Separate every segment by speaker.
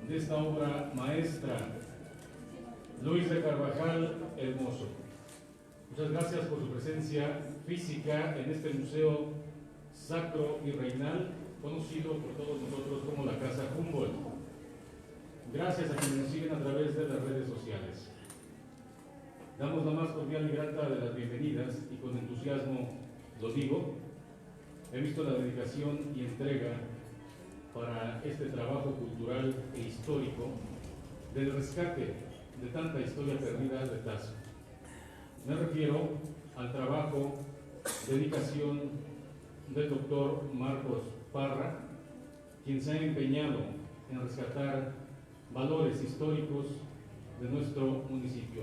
Speaker 1: de esta obra maestra, Luis de Carvajal el Mozo. Muchas gracias por su presencia física en este museo sacro y reinal, conocido por todos nosotros como la Casa Humboldt. Gracias a quienes nos siguen a través de las redes sociales. Damos la más cordial y grata de las bienvenidas y con entusiasmo lo digo. He visto la dedicación y entrega para este trabajo cultural e histórico del rescate de tanta historia perdida de Taxco. Me refiero al trabajo, dedicación del doctor Marcos Parra, quien se ha empeñado en rescatar valores históricos de nuestro municipio.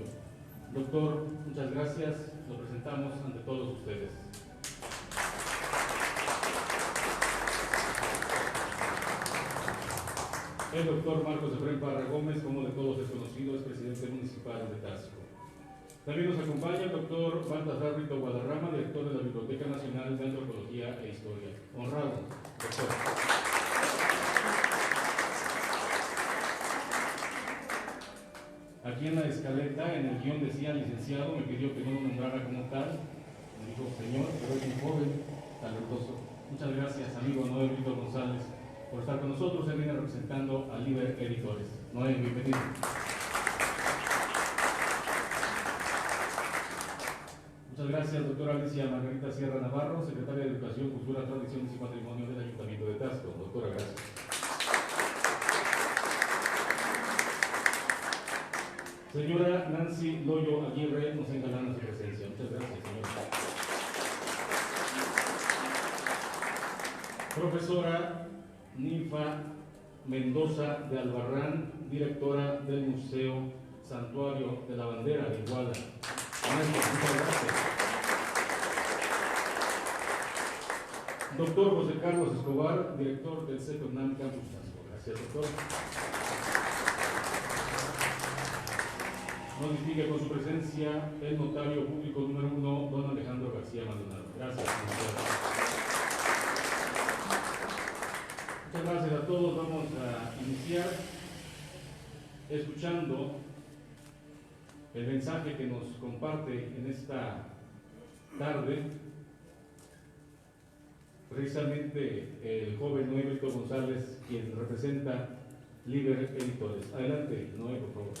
Speaker 1: Doctor, muchas gracias, lo presentamos ante todos ustedes. El doctor Marcos Efraín Parra Gómez, como de todos es conocido, es presidente municipal de Taxco. También nos acompaña el doctor Baltasar Rito Guadarrama, director de la Biblioteca Nacional de Antropología e Historia. Honrado, doctor. Aquí en la escaleta, en el guión decía licenciado, me pidió que no lo nombrara como tal. Me dijo, señor, pero es un joven talentoso. Muchas gracias, amigo Noel Víctor González, por estar con nosotros. Él viene representando a Liber Editores. Noel, bienvenido. Muchas gracias, doctora Alicia Margarita Sierra Navarro, secretaria de Educación, Cultura, Tradiciones y Patrimonio del Ayuntamiento de Taxco. Doctora, gracias. Señora Nancy Loyo Aguirre nos engalana su presencia. Muchas gracias, señora. Profesora Ninfa Mendoza de Albarrán, directora del Museo Santuario de la Bandera de Iguala. Muchas gracias. Doctor José Carlos Escobar, director del CEPERNAM Campus Taxco. Gracias, doctor. Nos distingue con su presencia el notario público número 1, don Alejandro García Maldonado. Gracias. Muchas gracias a todos. Vamos a iniciar escuchando el mensaje que nos comparte en esta tarde precisamente el joven Noé Víctor González, quien representa Liber Editores. Adelante, Noé, por favor.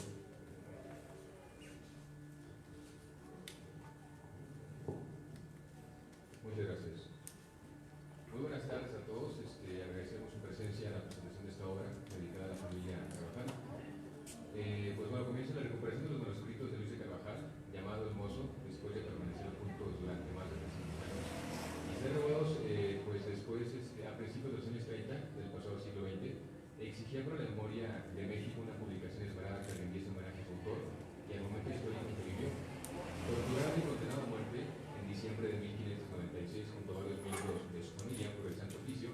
Speaker 2: Muchas gracias. Muy buenas tardes a todos. Agradecemos su presencia en la presentación de esta obra dedicada a la familia Carvajal. Pues bueno, comienza la recuperación de los manuscritos de Luis de Carvajal, llamado El Mozo, después de permanecer ocultos durante más de 300 años. Y ser robados, pues después, a principios de los años 30 del pasado siglo XX, exigía por la memoria de México una publicación esmerada que rindiese homenaje a su autor y al momento histórico que vivió. Torturado y condenado a muerte en diciembre de 1596 junto a varios miembros de su familia por el Santo Oficio,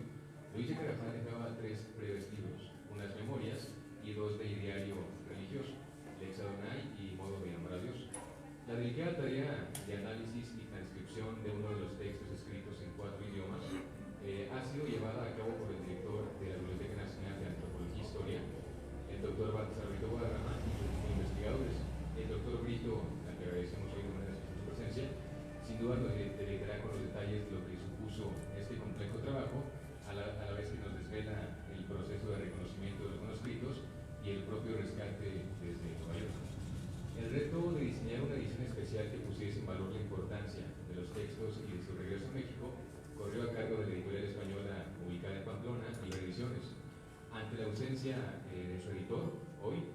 Speaker 2: Luis de Carvajal dejaba 3 breves libros, unas memorias y 2 de ideario religioso, Lex Adonai y Modo de llamar a Dios. La delicada tarea de análisis y transcripción de uno de los textos escritos en 4 idiomas ha sido llevada a cabo por el director de la Biblioteca Nacional de Antropología e Historia, el doctor Baltasar Rito Guadarrama, y sus investigadores. El doctor Brito, al que agradecemos hoy de manera su presencia, sin duda nos deleitará con los detalles de lo que supuso este complejo trabajo, a la vez que nos desvela el proceso de reconocimiento de los manuscritos y el propio rescate desde Nueva York. El reto de diseñar una edición especial que pusiese en valor la importancia de los textos y de su regreso a México corrió a cargo de la editorial española ubicada en Pamplona, Liber Ediciones. Ante la ausencia de su editor, hoy,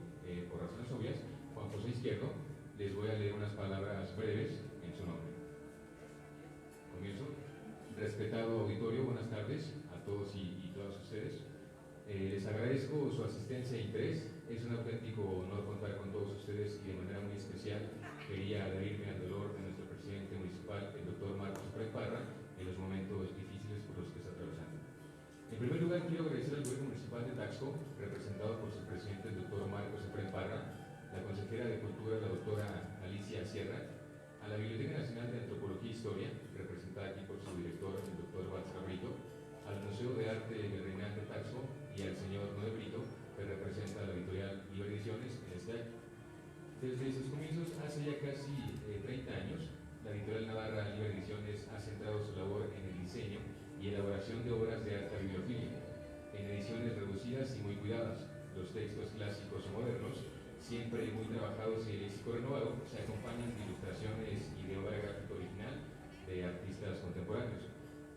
Speaker 2: por razones obvias, Juan José Izquierdo, les voy a leer unas palabras breves en su nombre. Comienzo. Respetado auditorio, buenas tardes a todos y todas ustedes. Les agradezco su asistencia e interés. Es un auténtico honor contar con todos ustedes y de manera muy especial quería adherirme al dolor de nuestro presidente municipal, el doctor Marcos Efraín Parra, en los momentos difíciles por los que está atravesando. En primer lugar, quiero agradecer al gobierno municipal de Taxco, representado por su presidente, el doctor Marcos Efraín Parra, la consejera de Cultura, la doctora Alicia Sierra, a la Biblioteca Nacional de Antropología e Historia, representada aquí por su director, el doctor Baltasar Rito, al Museo de Arte del Reinal de Taxco y al señor Noé Brito, que representa a la diseño y elaboración de obras de alta bibliofilia, en ediciones reducidas y muy cuidadas. Los textos clásicos o modernos, siempre muy trabajados y el léxico renovado, se acompañan de ilustraciones y de obra gráfica original de artistas contemporáneos.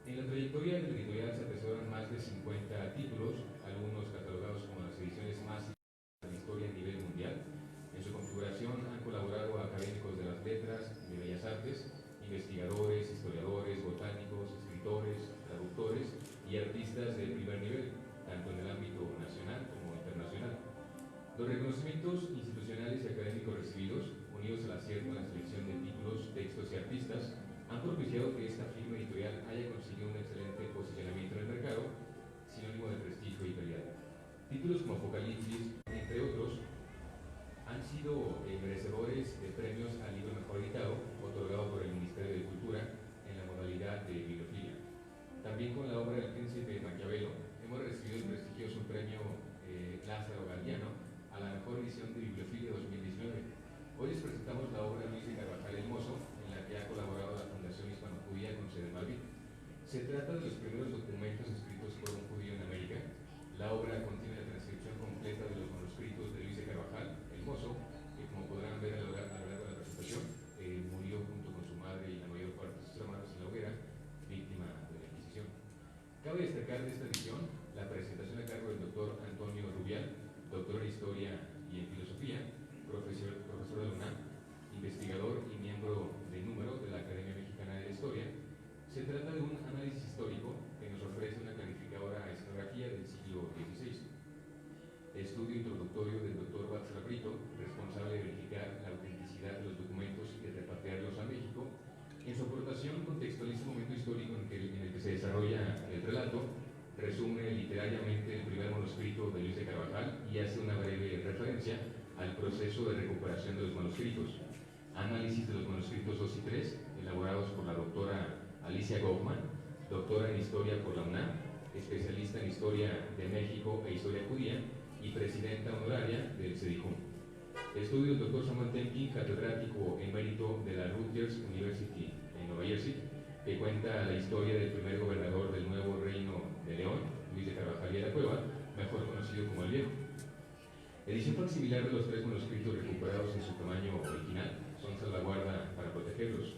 Speaker 2: En la trayectoria del editorial se atesoran más de 50 títulos, algunos catalogados como las ediciones más importantes de la historia a nivel mundial. En su configuración han colaborado académicos de las letras, de bellas artes, investigadores, historiadores, botánicos, escritores, traductores y artistas de primer nivel, tanto en el ámbito nacional como internacional. Los reconocimientos institucionales y académicos recibidos, unidos al acierto en la selección de títulos, textos y artistas, han propiciado que esta firma editorial haya conseguido un excelente posicionamiento en el mercado, sinónimo de prestigio y calidad. Títulos como Apocalipsis, entre otros, han sido merecedores de premios al libro mejor editado, otorgado por el Ministerio de Cultura en la modalidad de bibliofilia. También con la obra del Príncipe Maquiavelo hemos recibido el prestigioso premio Lázaro Galdiano a la mejor edición de bibliofilia 2019. Hoy les presentamos la obra Luis de Carvajal el Mozo, en la que ha colaborado la Fundación Hispano-Judía con sede en Madrid. Se trata de los primeros documentos escritos por un judío en América. La obra contiene la transcripción completa de los manuscritos de Luis de Carvajal el Mozo, que, como podrán ver a lo largo de la presentación, murió junto con su madre y la mayor parte de sus hermanos en la hoguera, víctima de la Inquisición. Cabe destacar de esta edición la presentación a cargo del doctor Antonio Rubial, doctor en Historia y en Filosofía, profesor de la UNAM, investigador y miembro de número de la Academia Mexicana de la Historia. Se trata de un análisis histórico que nos ofrece una calificadora escenografía del siglo XVI. Estudio introductorio del Dr. Václav Brito, responsable de verificar la autenticidad de los documentos y de repatriarlos a México. En su aportación contextualiza el momento histórico en el que se desarrolla el relato, resume literariamente el primer manuscrito de Luis de Carvajal y hace una breve referencia al proceso de recuperación de los manuscritos. Análisis de los manuscritos 2 y 3, elaborados por la doctora Alicia Goffman, doctora en Historia por la UNAM, especialista en Historia de México e Historia Judía y presidenta honoraria del CEDIJUM. Estudio del doctor Samuel Temkin, catedrático emérito de la Rutgers University en Nueva Jersey, que cuenta la historia del primer gobernador del nuevo Reino de León, Luis de Carvajal y de la Cueva, mejor conocido como el Viejo. Edición facsimilar de los 3 manuscritos recuperados en su tamaño original, son salvaguarda para protegerlos.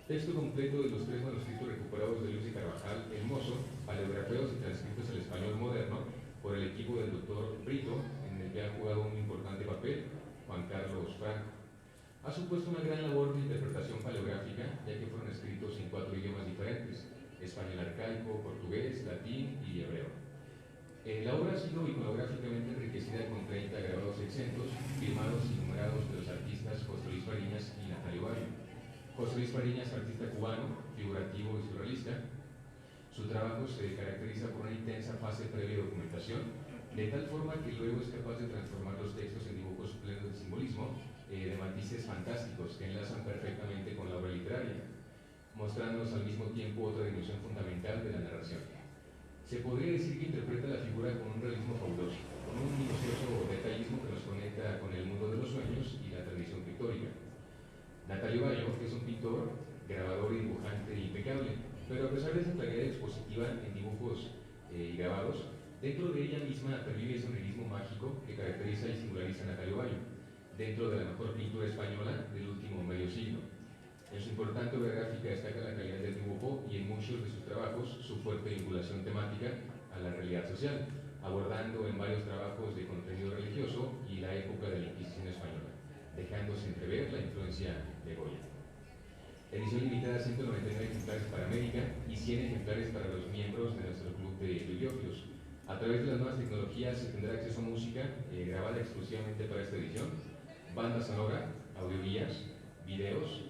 Speaker 2: Texto completo de los 3 manuscritos recuperados de Luis de Carvajal el Mozo, paleografiados y transcritos al español moderno por el equipo del doctor Brito, en el que ha jugado un importante papel Juan Carlos Franco. Ha supuesto una gran labor de interpretación paleográfica, ya que fueron escritos en 4 idiomas diferentes: español arcaico, portugués, latín y hebreo. La obra ha sido iconográficamente enriquecida con 30 grabados exentos, firmados y numerados de los artistas José Luis Fariñas y Natalio Bayo. José Luis Fariñas, artista cubano, figurativo y surrealista. Su trabajo se caracteriza por una intensa fase previa de documentación, de tal forma que luego es capaz de transformar los textos en dibujos plenos de simbolismo, de matices fantásticos que enlazan perfectamente con la obra literaria, mostrándonos al mismo tiempo otra dimensión fundamental de la narración. Se podría decir que interpreta la figura con un realismo fabuloso, con un minucioso detallismo que nos conecta con el mundo de los sueños y la tradición pictórica. Natalio Bayo es un pintor, grabador y dibujante impecable, pero a pesar de esa claridad expositiva en dibujos y grabados, dentro de ella misma pervive ese realismo mágico que caracteriza y singulariza a Natalio Bayo, dentro de la mejor pintura española del último medio siglo. En su importante obra gráfica destaca la calidad del dibujo y en muchos de sus trabajos su fuerte vinculación temática a la realidad social, abordando en varios trabajos de contenido religioso y la época de la Inquisición española, dejándose entrever la influencia de Goya. Edición limitada a 199 ejemplares para América y 100 ejemplares para los miembros de nuestro club de bibliófilos. A través de las nuevas tecnologías se tendrá acceso a música grabada exclusivamente para esta edición, banda sonora, audioguías, videos,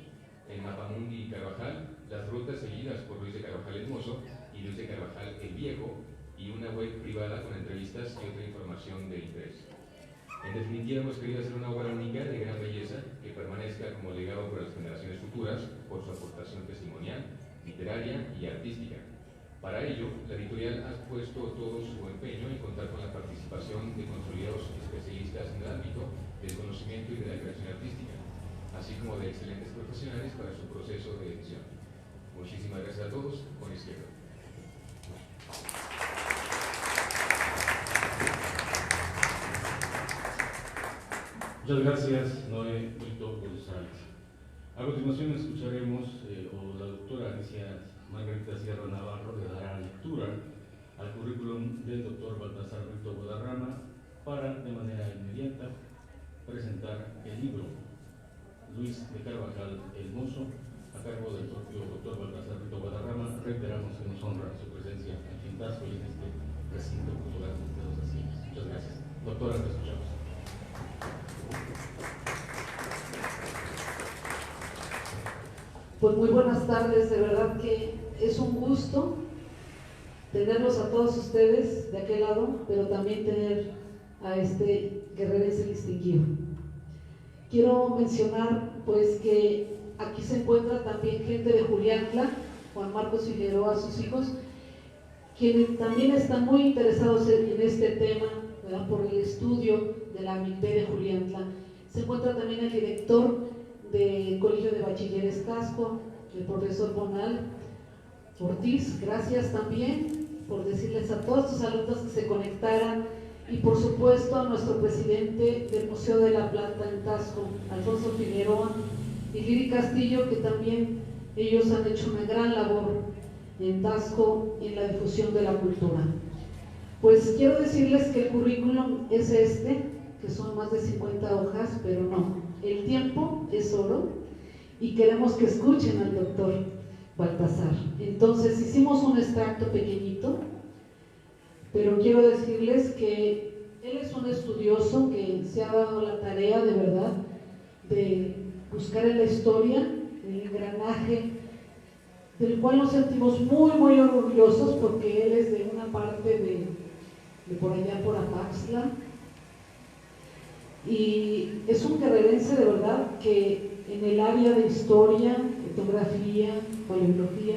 Speaker 2: el Mapamundi Carvajal, las rutas seguidas por Luis de Carvajal el Mozo y Luis de Carvajal el Viejo, y una web privada con entrevistas y otra información de interés. En definitiva, hemos querido hacer una obra única de gran belleza que permanezca como legado para las generaciones futuras por su aportación testimonial, literaria y artística. Para ello, la editorial ha puesto todo su empeño en contar con la participación de consolidados especialistas en el ámbito del conocimiento y de la creación artística, así como de excelentes profesionales para su proceso de edición. Muchísimas gracias a todos. Con izquierda.
Speaker 1: Muchas gracias, Noé Hito González. A continuación escucharemos, la doctora Alicia Margarita Sierra Navarro le dará lectura al currículum del doctor Baltasar Brito Guadarrama para, de manera inmediata, presentar el libro Luis de Carvajal el Mozo, a cargo del propio doctor Baltasar Brito Guadarrama. Reiteramos que nos honra su presencia en Tasco y en este recinto cultural de los Haciendas. Muchas gracias. Doctora, te escuchamos.
Speaker 3: Pues muy buenas tardes, de verdad que es un gusto tenerlos a todos ustedes de aquel lado, pero también tener a este guerrerense distinguido. Quiero mencionar pues que aquí se encuentra también gente de Juliantla, Juan Marcos Figueroa, sus hijos, quienes también están muy interesados en este tema, ¿verdad?, por el estudio de la MIP de Juliantla. Se encuentra también el director del Colegio de Bachilleres Tasco, el profesor Bonal Ortiz. Gracias también por decirles a todos tus alumnos que se conectaran, y por supuesto a nuestro presidente del Museo de la Planta en Tasco, Alfonso Figueroa, y Lili Castillo, que también ellos han hecho una gran labor en Tasco en la difusión de la cultura. Pues quiero decirles que el currículum es este, que son más de 50 hojas, pero no, el tiempo es oro y queremos que escuchen al doctor Baltasar. Entonces hicimos un extracto pequeñito, pero quiero decirles que él es un estudioso que se ha dado la tarea de verdad de buscar en la historia el engranaje del cual nos sentimos muy muy orgullosos, porque él es de una parte de por allá por Apaxla, y es un guerrerense de verdad que en el área de historia, etnografía, paleografía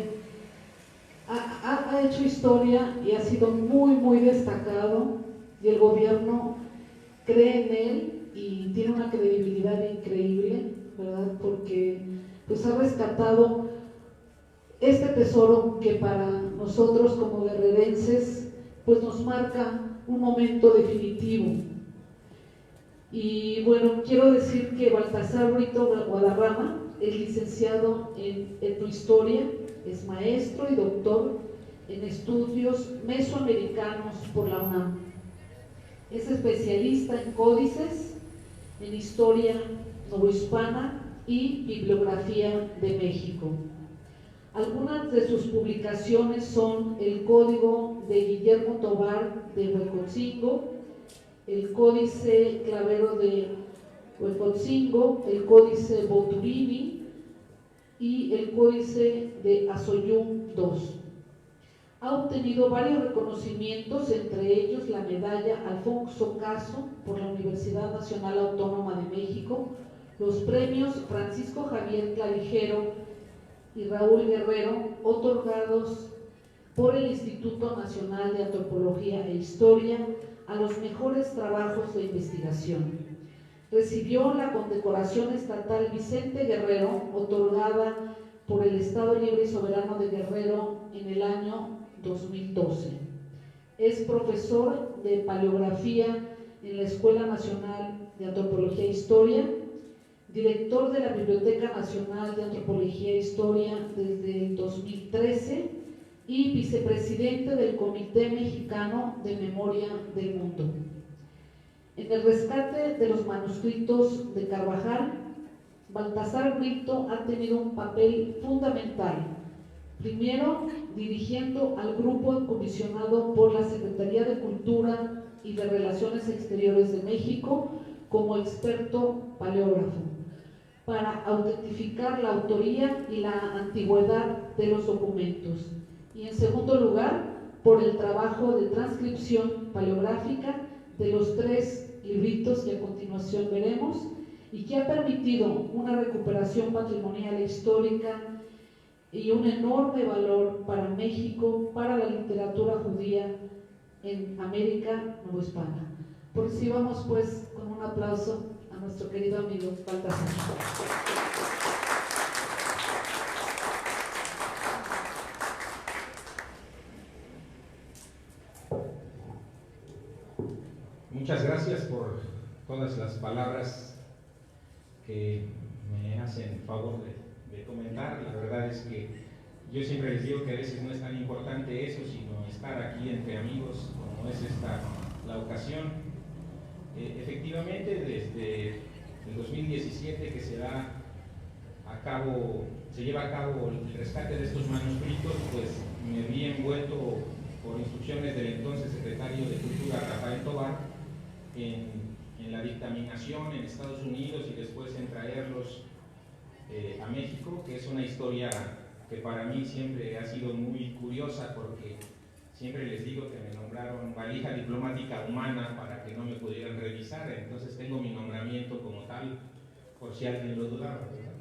Speaker 3: ha hecho historia y ha sido muy muy destacado, y el gobierno cree en él y tiene una credibilidad increíble, ¿verdad?, porque pues ha rescatado este tesoro que para nosotros como guerrerenses pues nos marca un momento definitivo. Y bueno, quiero decir que Baltasar Brito Guadarrama es licenciado en etnohistoria, es maestro y doctor en estudios mesoamericanos por la UNAM. Es especialista en códices, en historia novohispana y bibliografía de México. Algunas de sus publicaciones son el Código de Guillermo Tobar de Huejotzingo, el Códice Clavero de Huejotzingo, el Códice Boturini y el Códice de Azoyún II. Ha obtenido varios reconocimientos, entre ellos la medalla Alfonso Caso por la Universidad Nacional Autónoma de México, los premios Francisco Javier Clavijero y Raúl Guerrero, otorgados por el Instituto Nacional de Antropología e Historia a los mejores trabajos de investigación. Recibió la condecoración estatal Vicente Guerrero, otorgada por el Estado Libre y Soberano de Guerrero en el año 2012. Es profesor de paleografía en la Escuela Nacional de Antropología e Historia, director de la Biblioteca Nacional de Antropología e Historia desde el 2013 y vicepresidente del Comité Mexicano de Memoria del Mundo. En el rescate de los manuscritos de Carvajal, Baltasar Brito ha tenido un papel fundamental, primero dirigiendo al grupo comisionado por la Secretaría de Cultura y de Relaciones Exteriores de México como experto paleógrafo, para autentificar la autoría y la antigüedad de los documentos, y en segundo lugar por el trabajo de transcripción paleográfica de los 3 libritos que a continuación veremos, y que ha permitido una recuperación patrimonial e histórica y un enorme valor para México, para la literatura judía en América Novohispana. Recibamos pues con un aplauso a nuestro querido amigo Baltasar.
Speaker 2: Muchas gracias por todas las palabras
Speaker 4: que me hacen favor de comentar. La verdad es que yo siempre les digo que a veces no es tan importante eso, sino estar aquí entre amigos, como es esta la ocasión. Efectivamente, desde el 2017 que se lleva a cabo el rescate de estos manuscritos, pues me vi envuelto por instrucciones del entonces secretario de Cultura, Rafael Tobar, en la dictaminación en Estados Unidos y después en traerlos a México, que es una historia que para mí siempre ha sido muy curiosa, porque siempre les digo que me nombraron valija diplomática humana para que no me pudieran revisar, entonces tengo mi nombramiento como tal, por si alguien lo dudaba, ¿verdad?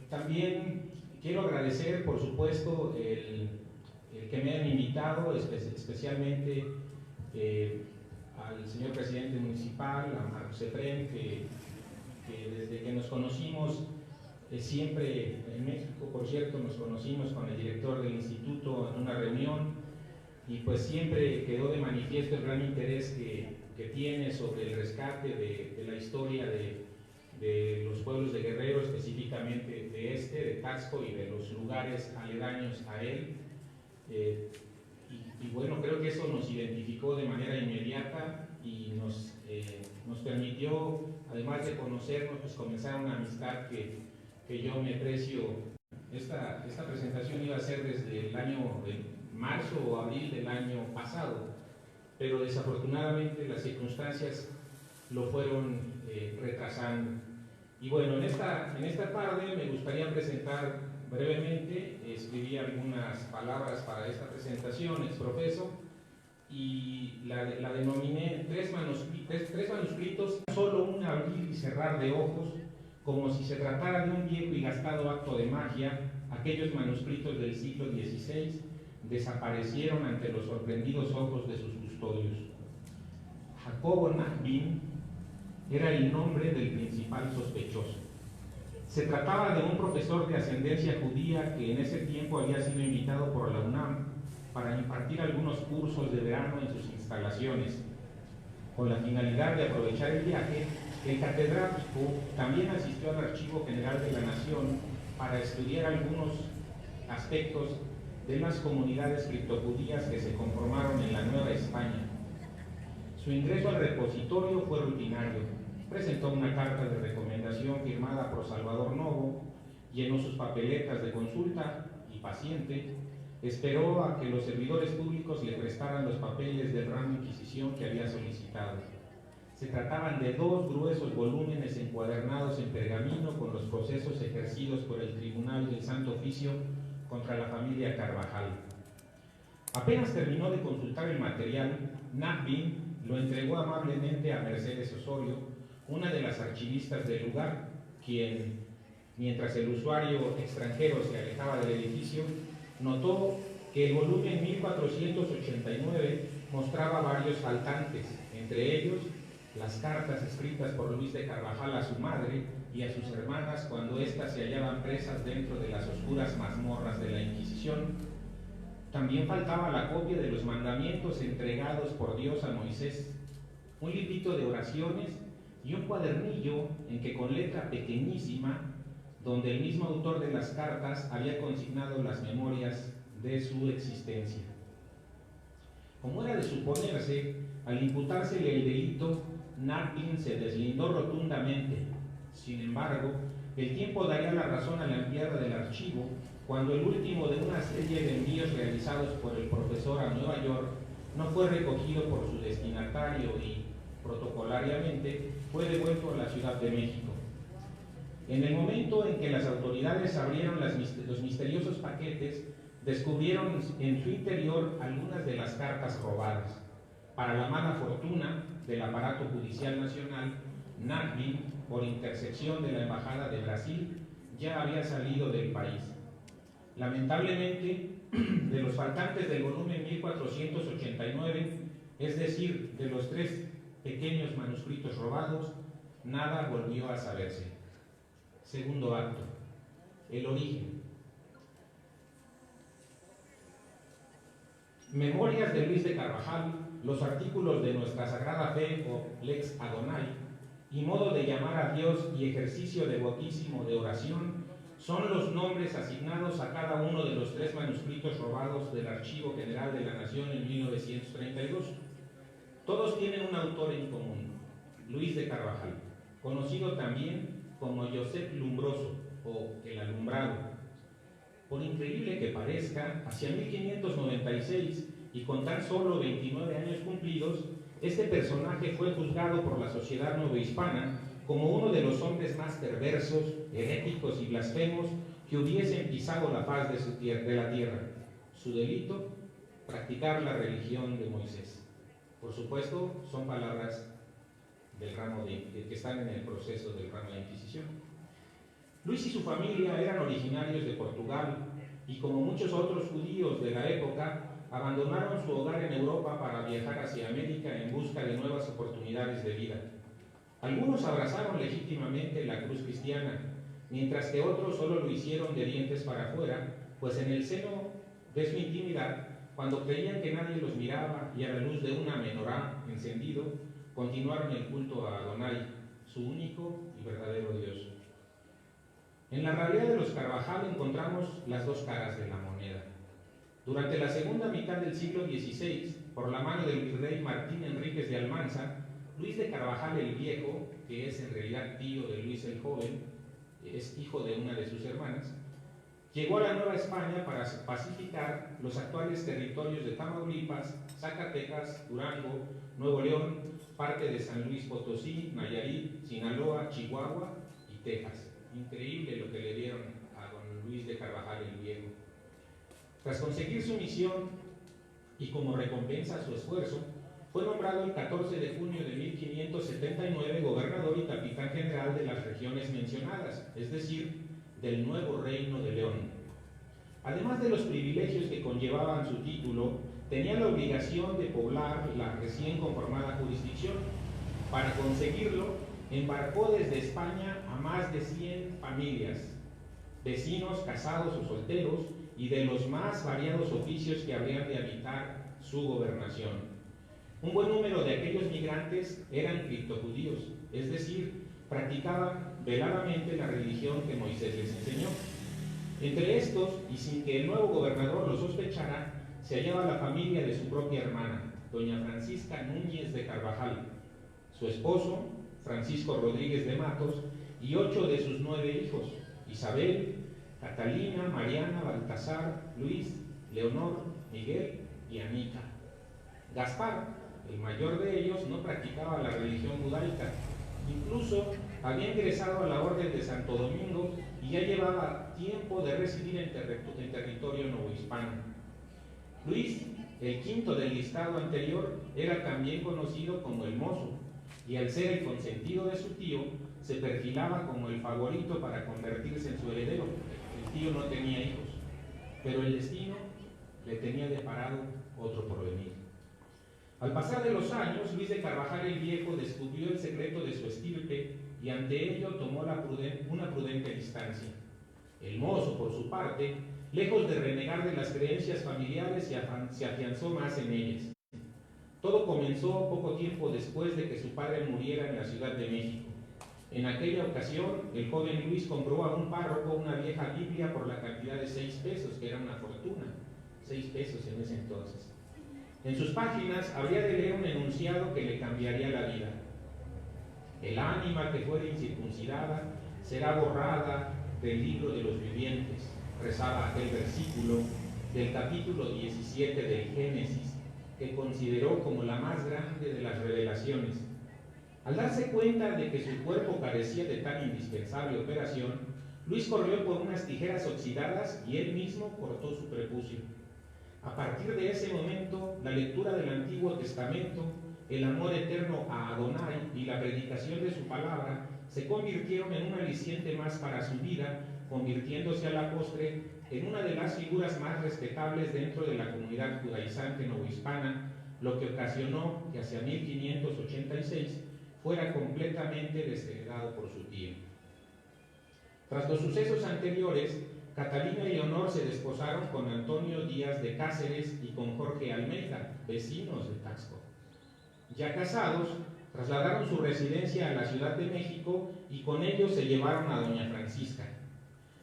Speaker 4: También quiero agradecer, por supuesto, el que me han invitado, especialmente al señor presidente municipal, a José Fren, que desde que nos conocimos, siempre en México, por cierto, nos conocimos con el director del instituto en una reunión, y pues siempre quedó de manifiesto el gran interés que tiene sobre el rescate de la historia de los pueblos de Guerrero, específicamente de Taxco y de los lugares aledaños a él. Y bueno, creo que eso nos identificó de manera inmediata y nos permitió, además de conocernos, pues comenzar una amistad que yo me aprecio. Esta presentación iba a ser desde el año de marzo o abril del año pasado, pero desafortunadamente las circunstancias lo fueron retrasando. Y bueno, en esta tarde me gustaría presentar brevemente, escribí algunas palabras para esta presentación, exprofeso, y la denominé tres manuscritos, solo un abrir y cerrar de ojos, como si se tratara de un viejo y gastado acto de magia. Aquellos manuscritos del siglo XVI desaparecieron ante los sorprendidos ojos de sus custodios. Jacobo Nakbin era el nombre del principal sospechoso. Se trataba de un profesor de ascendencia judía que en ese tiempo había sido invitado por la UNAM para impartir algunos cursos de verano en sus instalaciones. Con la finalidad de aprovechar el viaje, el catedrático también asistió al Archivo General de la Nación para estudiar algunos aspectos de las comunidades criptojudías que se conformaron en la Nueva España. Su ingreso al repositorio fue rutinario. Presentó una carta de recomendación firmada por Salvador Novo, llenó sus papeletas de consulta y paciente, esperó a que los servidores públicos le prestaran los papeles del ramo Inquisición que había solicitado. Se trataban de 2 gruesos volúmenes encuadernados en pergamino con los procesos ejercidos por el Tribunal del Santo Oficio contra la familia Carvajal. Apenas terminó de consultar el material, Nakbin lo entregó amablemente a Mercedes Osorio, una de las archivistas del lugar, quien, mientras el usuario extranjero se alejaba del edificio, notó que el volumen 1489 mostraba varios faltantes, entre ellos las cartas escritas por Luis de Carvajal a su madre y a sus hermanas cuando éstas se hallaban presas dentro de las oscuras mazmorras de la Inquisición. También faltaba la copia de los mandamientos entregados por Dios a Moisés, un librito de oraciones y un cuadernillo en que con letra pequeñísima, donde el mismo autor de las cartas había consignado las memorias de su existencia. Como era de suponerse, al imputársele el delito, Nakbin se deslindó rotundamente. Sin embargo, el tiempo daría la razón a la empleada del archivo cuando el último de una serie de envíos realizados por el profesor a Nueva York no fue recogido por su destinatario y, protocolariamente, fue devuelto a la Ciudad de México. En el momento en que las autoridades abrieron los misteriosos paquetes, descubrieron en su interior algunas de las cartas robadas. Para la mala fortuna del aparato judicial nacional, Nakbin, por intercesión de la Embajada de Brasil, ya había salido del país. Lamentablemente, de los faltantes del volumen 1489, es decir, de los 3 pequeños manuscritos robados, nada volvió a saberse. Segundo acto, el origen. Memorias de Luis de Carvajal, los artículos de Nuestra Sagrada Fe o Lex Adonai, y modo de llamar a Dios y ejercicio devotísimo de oración son los nombres asignados a cada uno de los 3 manuscritos robados del Archivo General de la Nación en 1932. Todos tienen un autor en común, Luis de Carvajal, conocido también como Josep Lumbroso o el Alumbrado. Por increíble que parezca, hacia 1596 y con tan solo 29 años cumplidos, este personaje fue juzgado por la sociedad novohispana como uno de los hombres más perversos, heréticos y blasfemos que hubiesen pisado la faz de la tierra. Su delito, practicar la religión de Moisés. Por supuesto, son palabras del ramo que están en el proceso del ramo de Inquisición. Luis y su familia eran originarios de Portugal y, como muchos otros judíos de la época, abandonaron su hogar en Europa para viajar hacia América en busca de nuevas oportunidades de vida. Algunos abrazaron legítimamente la cruz cristiana, mientras que otros solo lo hicieron de dientes para afuera, pues en el seno de su intimidad, cuando creían que nadie los miraba y a la luz de una menorá encendido, continuaron el culto a Adonai, su único y verdadero Dios. En la realidad de los Carvajal encontramos las dos caras de la moneda. Durante la segunda mitad del siglo XVI, por la mano del virrey Martín Enríquez de Almanza, Luis de Carvajal el Viejo, que es en realidad tío de Luis el Joven, es hijo de una de sus hermanas, llegó a la Nueva España para pacificar los actuales territorios de Tamaulipas, Zacatecas, Durango, Nuevo León, parte de San Luis Potosí, Nayarit, Sinaloa, Chihuahua y Texas. Increíble lo que le dieron a don Luis de Carvajal el Viejo. Tras conseguir su misión y como recompensa a su esfuerzo, fue nombrado el 14 de junio de 1579 gobernador y capitán general de las regiones mencionadas, es decir, del nuevo Reino de León. Además de los privilegios que conllevaban su título, tenía la obligación de poblar la recién conformada jurisdicción. Para conseguirlo, embarcó desde España a más de 100 familias, vecinos casados o solteros, y de los más variados oficios que habrían de habitar su gobernación. Un buen número de aquellos migrantes eran criptojudíos, es decir, practicaban veladamente la religión que Moisés les enseñó. Entre estos, y sin que el nuevo gobernador lo sospechara, se hallaba la familia de su propia hermana, doña Francisca Núñez de Carvajal, su esposo, Francisco Rodríguez de Matos, y 8 de sus 9 hijos, Isabel, Catalina, Mariana, Baltasar, Luis, Leonor, Miguel y Anita. Gaspar, el mayor de ellos, no practicaba la religión judaica. Incluso había ingresado a la Orden de Santo Domingo y ya llevaba tiempo de residir en territorio novohispano. Luis, el quinto del listado anterior, era también conocido como el Mozo, y al ser el consentido de su tío, se perfilaba como el favorito para convertirse en su heredero. El tío no tenía hijos, pero el destino le tenía deparado otro porvenir. Al pasar de los años, Luis de Carvajal el Viejo descubrió el secreto de su estirpe y ante ello tomó una prudente distancia. El Mozo, por su parte, lejos de renegar de las creencias familiares, se afianzó más en ellas. Todo comenzó poco tiempo después de que su padre muriera en la Ciudad de México. En aquella ocasión, el joven Luis compró a un párroco una vieja Biblia por la cantidad de 6 pesos, que era una fortuna, 6 pesos en ese entonces. En sus páginas habría de leer un enunciado que le cambiaría la vida. El ánima que fuere incircuncidada será borrada del libro de los vivientes, rezaba aquel versículo del capítulo 17 del Génesis, que consideró como la más grande de las revelaciones. Al darse cuenta de que su cuerpo carecía de tan indispensable operación, Luis corrió por unas tijeras oxidadas y él mismo cortó su prepucio. A partir de ese momento, la lectura del Antiguo Testamento, el amor eterno a Adonai y la predicación de su palabra se convirtieron en un aliciente más para su vida, convirtiéndose a la postre en una de las figuras más respetables dentro de la comunidad judaizante novohispana, lo que ocasionó que hacia 1586 fuera completamente desheredado por su tío. Tras los sucesos anteriores, Catalina y Leonor se desposaron con Antonio Díaz de Cáceres y con Jorge Almeida, vecinos de Taxco. Ya casados, Trasladaron su residencia a la Ciudad de México y con ellos se llevaron a doña Francisca.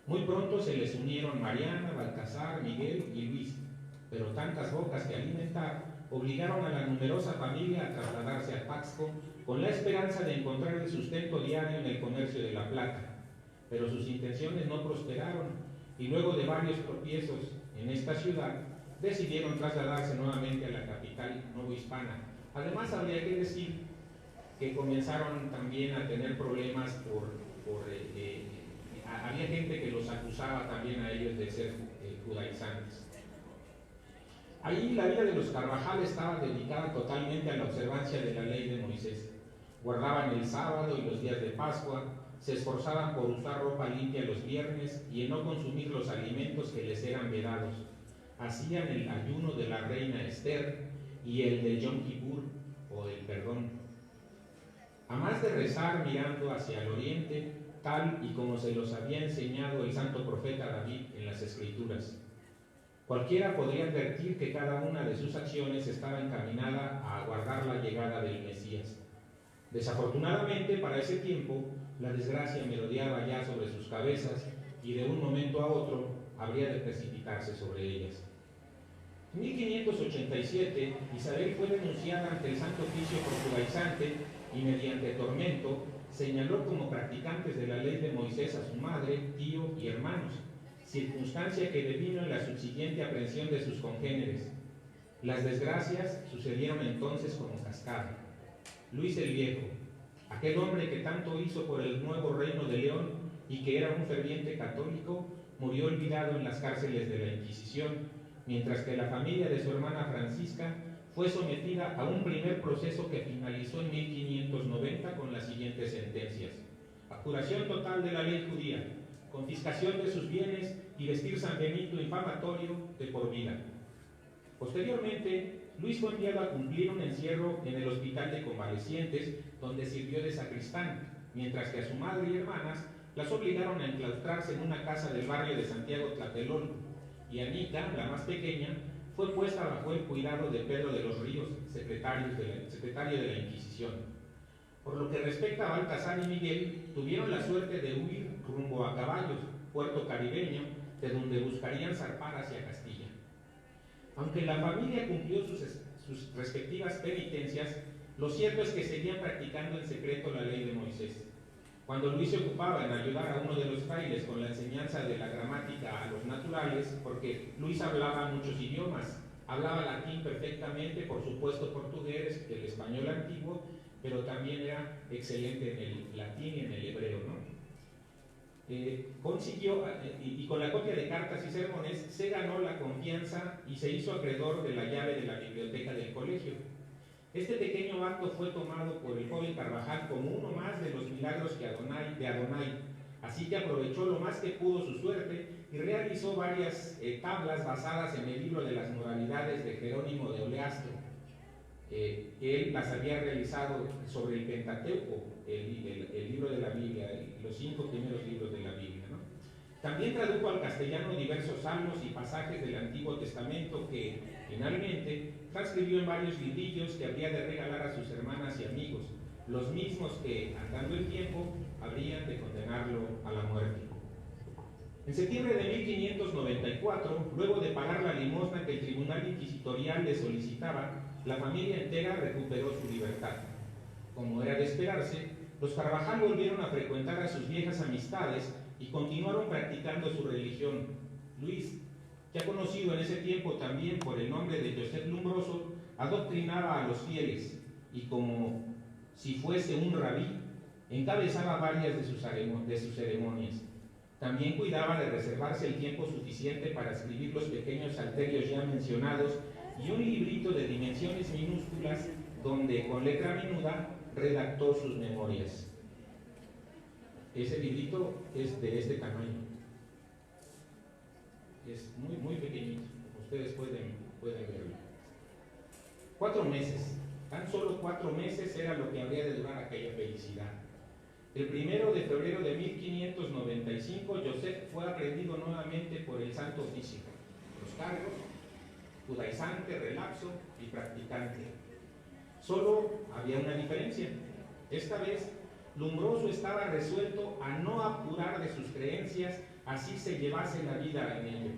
Speaker 4: Muy pronto se les unieron Mariana, Baltasar, Miguel y Luis, pero tantas bocas que alimentar obligaron a la numerosa familia a trasladarse a Paxco con la esperanza de encontrar el sustento diario en el comercio de La Plata. Pero sus intenciones no prosperaron y luego de varios tropiezos en esta ciudad decidieron trasladarse nuevamente a la capital novohispana. Además, habría que decir que comenzaron también a tener problemas había gente que los acusaba también a ellos de ser judaizantes. Ahí la vida de los Carvajal estaba dedicada totalmente a la observancia de la ley de Moisés. Guardaban el sábado y los días de Pascua, se esforzaban por usar ropa limpia los viernes y en no consumir los alimentos que les eran vedados. Hacían el ayuno de la reina Esther y el del Yom Kippur o del perdón. A más de rezar mirando hacia el oriente, tal y como se los había enseñado el santo profeta David en las Escrituras. Cualquiera podría advertir que cada una de sus acciones estaba encaminada a aguardar la llegada del Mesías. Desafortunadamente, para ese tiempo, la desgracia merodeaba ya sobre sus cabezas y de un momento a otro habría de precipitarse sobre ellas. En 1587, Isabel fue denunciada ante el Santo Oficio por judaizante y mediante tormento señaló como practicantes de la ley de Moisés a su madre, tío y hermanos, circunstancia que devino en la subsiguiente aprehensión de sus congéneres. Las desgracias sucedieron entonces como cascada. Luis el Viejo, aquel hombre que tanto hizo por el nuevo reino de León y que era un ferviente católico, murió olvidado en las cárceles de la Inquisición, mientras que la familia de su hermana Francisca fue sometida a un primer proceso que finalizó en 1590 con las siguientes sentencias: abjuración total de la ley judía, confiscación de sus bienes y vestir sanbenito infamatorio de por vida. Posteriormente, Luis fue enviado a cumplir un encierro en el hospital de convalecientes, donde sirvió de sacristán, mientras que a su madre y hermanas las obligaron a enclaustrarse en una casa del barrio de Santiago Tlatelolco, y Anita, la más pequeña, fue puesta bajo el cuidado de Pedro de los Ríos, secretario de la Inquisición. Por lo que respecta a Baltasar y Miguel, tuvieron la suerte de huir rumbo a Caballos, puerto caribeño, de donde buscarían zarpar hacia Castilla. Aunque la familia cumplió sus respectivas penitencias, lo cierto es que seguían practicando en secreto la ley de Moisés. Cuando Luis se ocupaba en ayudar a uno de los frailes con la enseñanza de la gramática a los naturales, porque Luis hablaba muchos idiomas, hablaba latín perfectamente, por supuesto portugués, el español antiguo, pero también era excelente en el latín y en el hebreo, ¿no? Consiguió, y con la copia de cartas y sermones, se ganó la confianza y se hizo acreedor de la llave de la biblioteca del colegio. Este pequeño acto fue tomado por el joven Carvajal como uno más de los milagros de Adonai, así que aprovechó lo más que pudo su suerte y realizó varias tablas basadas en el libro de las moralidades de Jerónimo de Oleastro. Él las había realizado sobre el Pentateuco, el libro de la Biblia, los 5 primeros libros de la Biblia, ¿no? También tradujo al castellano diversos salmos y pasajes del Antiguo Testamento que, finalmente, transcribió en varios librillos que habría de regalar a sus hermanas y amigos, los mismos que, andando el tiempo, habrían de condenarlo a la muerte. En septiembre de 1594, luego de pagar la limosna que el tribunal inquisitorial le solicitaba, la familia entera recuperó su libertad. Como era de esperarse, los Carvajal volvieron a frecuentar a sus viejas amistades y continuaron practicando su religión. Luis, ya conocido en ese tiempo también por el nombre de Joseph Lumbroso, adoctrinaba a los fieles y, como si fuese un rabí, encabezaba varias de sus ceremonias. También cuidaba de reservarse el tiempo suficiente para escribir los pequeños salterios ya mencionados y un librito de dimensiones minúsculas donde, con letra menuda, redactó sus memorias. Ese librito es de este tamaño. Es muy, muy pequeñito. Ustedes pueden verlo. 4 meses. Tan solo 4 meses era lo que habría de durar aquella felicidad. El 1 de febrero de 1595, Joseph fue aprehendido nuevamente por el Santo Oficio. Los cargos: judaizante, relapso y practicante. Solo había una diferencia. Esta vez, Lombroso estaba resuelto a no apurar de sus creencias, así se llevase la vida en ello.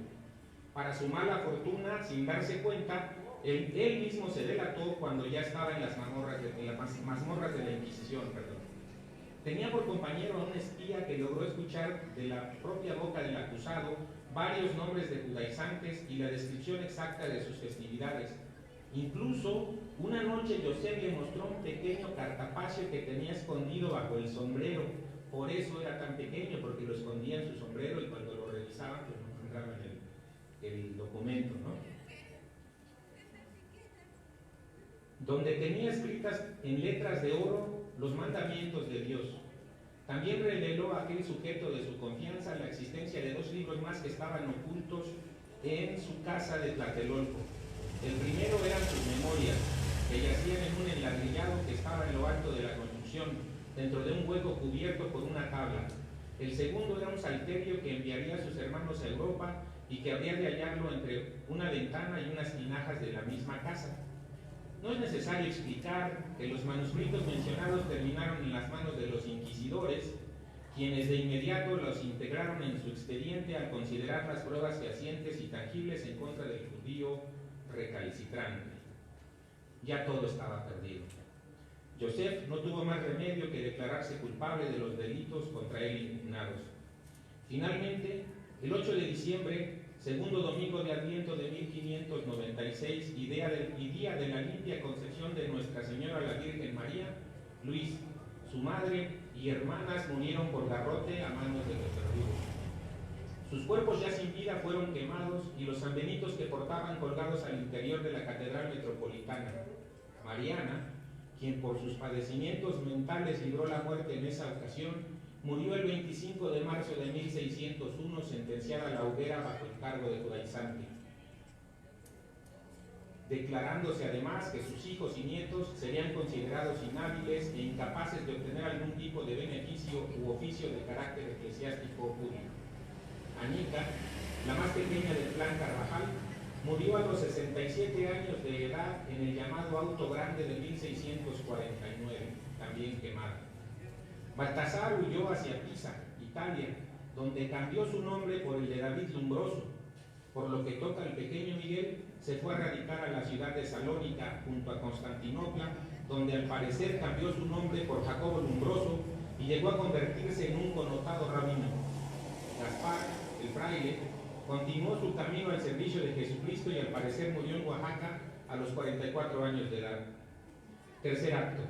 Speaker 4: Para su mala fortuna, sin darse cuenta, él mismo se delató cuando ya estaba en las mazmorras de la Inquisición. Tenía por compañero a un espía que logró escuchar de la propia boca del acusado varios nombres de judaizantes y la descripción exacta de sus festividades. Incluso, una noche Joseph le mostró un pequeño cartapacio que tenía escondido bajo el sombrero. Por eso era tan pequeño, porque lo escondía en su sombrero y cuando lo revisaban, pues no encontraban el documento, ¿no? Donde tenía escritas en letras de oro los mandamientos de Dios. También reveló a aquel sujeto de su confianza la existencia de 2 libros más que estaban ocultos en su casa de Tlatelolco. El primero eran sus memorias, que yacían en un enladrillado que estaba en lo alto de la construcción, dentro de un hueco cubierto por una tabla. El segundo era un salterio que enviaría a sus hermanos a Europa y que habría de hallarlo entre una ventana y unas tinajas de la misma casa. No es necesario explicar que los manuscritos mencionados terminaron en las manos de los inquisidores, quienes de inmediato los integraron en su expediente al considerar las pruebas fehacientes y tangibles en contra del judío recalcitrante. Ya todo estaba perdido. Joseph no tuvo más remedio que declararse culpable de los delitos contra él impugnados. Finalmente, el 8 de diciembre, segundo domingo de Adviento de 1596 y día de la limpia concepción de Nuestra Señora la Virgen María, Luis, su madre y hermanas murieron por garrote a manos de los verdugos. Sus cuerpos ya sin vida fueron quemados y los sanbenitos que portaban colgados al interior de la Catedral Metropolitana. Mariana, quien por sus padecimientos mentales libró la muerte en esa ocasión, murió el 25 de marzo de 1601, sentenciada a la hoguera bajo el cargo de judaizante, declarándose además que sus hijos y nietos serían considerados inhábiles e incapaces de obtener algún tipo de beneficio u oficio de carácter eclesiástico o público. Añica, la más pequeña del clan Carvajal, murió a los 67 años de edad en el llamado Auto Grande de 1649, también quemada. Baltasar huyó hacia Pisa, Italia, donde cambió su nombre por el de David Lombroso. Por lo que toca al pequeño Miguel, se fue a radicar a la ciudad de Salónica, junto a Constantinopla, donde al parecer cambió su nombre por Jacobo Lombroso y llegó a convertirse en un connotado rabino. Gaspar, el fraile, continuó su camino al servicio de Jesucristo y al parecer murió en Oaxaca a los 44 años de edad. Tercer acto.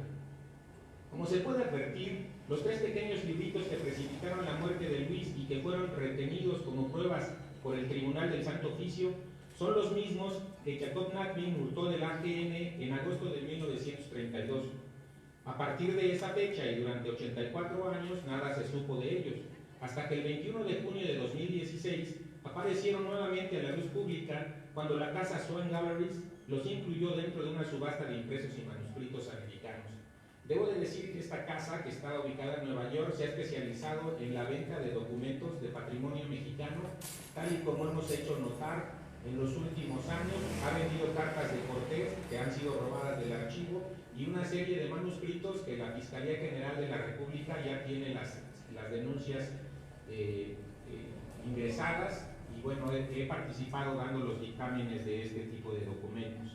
Speaker 4: Como se puede advertir, los 3 pequeños libritos que precipitaron la muerte de Luis y que fueron retenidos como pruebas por el Tribunal del Santo Oficio son los mismos que Jacob Natvin hurtó del AGN en agosto de 1932. A partir de esa fecha y durante 84 años nada se supo de ellos, hasta que el 21 de junio de 2016 aparecieron nuevamente a la luz pública cuando la casa Swan Galleries los incluyó dentro de una subasta de impresos y manuscritos americanos. Debo de decir que esta casa, que está ubicada en Nueva York, se ha especializado en la venta de documentos de patrimonio mexicano, tal y como hemos hecho notar en los últimos años. Ha vendido cartas de Cortés que han sido robadas del archivo y una serie de manuscritos que la Fiscalía General de la República ya tiene las denuncias ingresadas, y bueno, he participado dando los dictámenes de este tipo de documentos.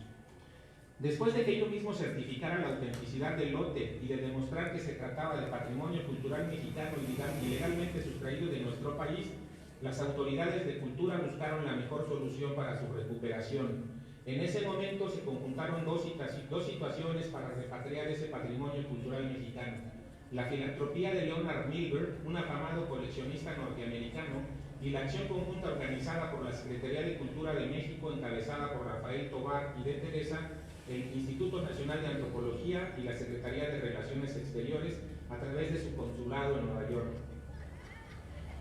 Speaker 4: Después de que yo mismo certificara la autenticidad del lote y de demostrar que se trataba de patrimonio cultural mexicano ilegalmente sustraído de nuestro país, las autoridades de cultura buscaron la mejor solución para su recuperación. En ese momento se conjuntaron dos situaciones para repatriar ese patrimonio cultural mexicano: la filantropía de Leonard Milberg, un afamado coleccionista norteamericano, y la acción conjunta organizada por la Secretaría de Cultura de México, encabezada por Rafael Tobar y de Teresa, el Instituto Nacional de Antropología y la Secretaría de Relaciones Exteriores a través de su consulado en Nueva York.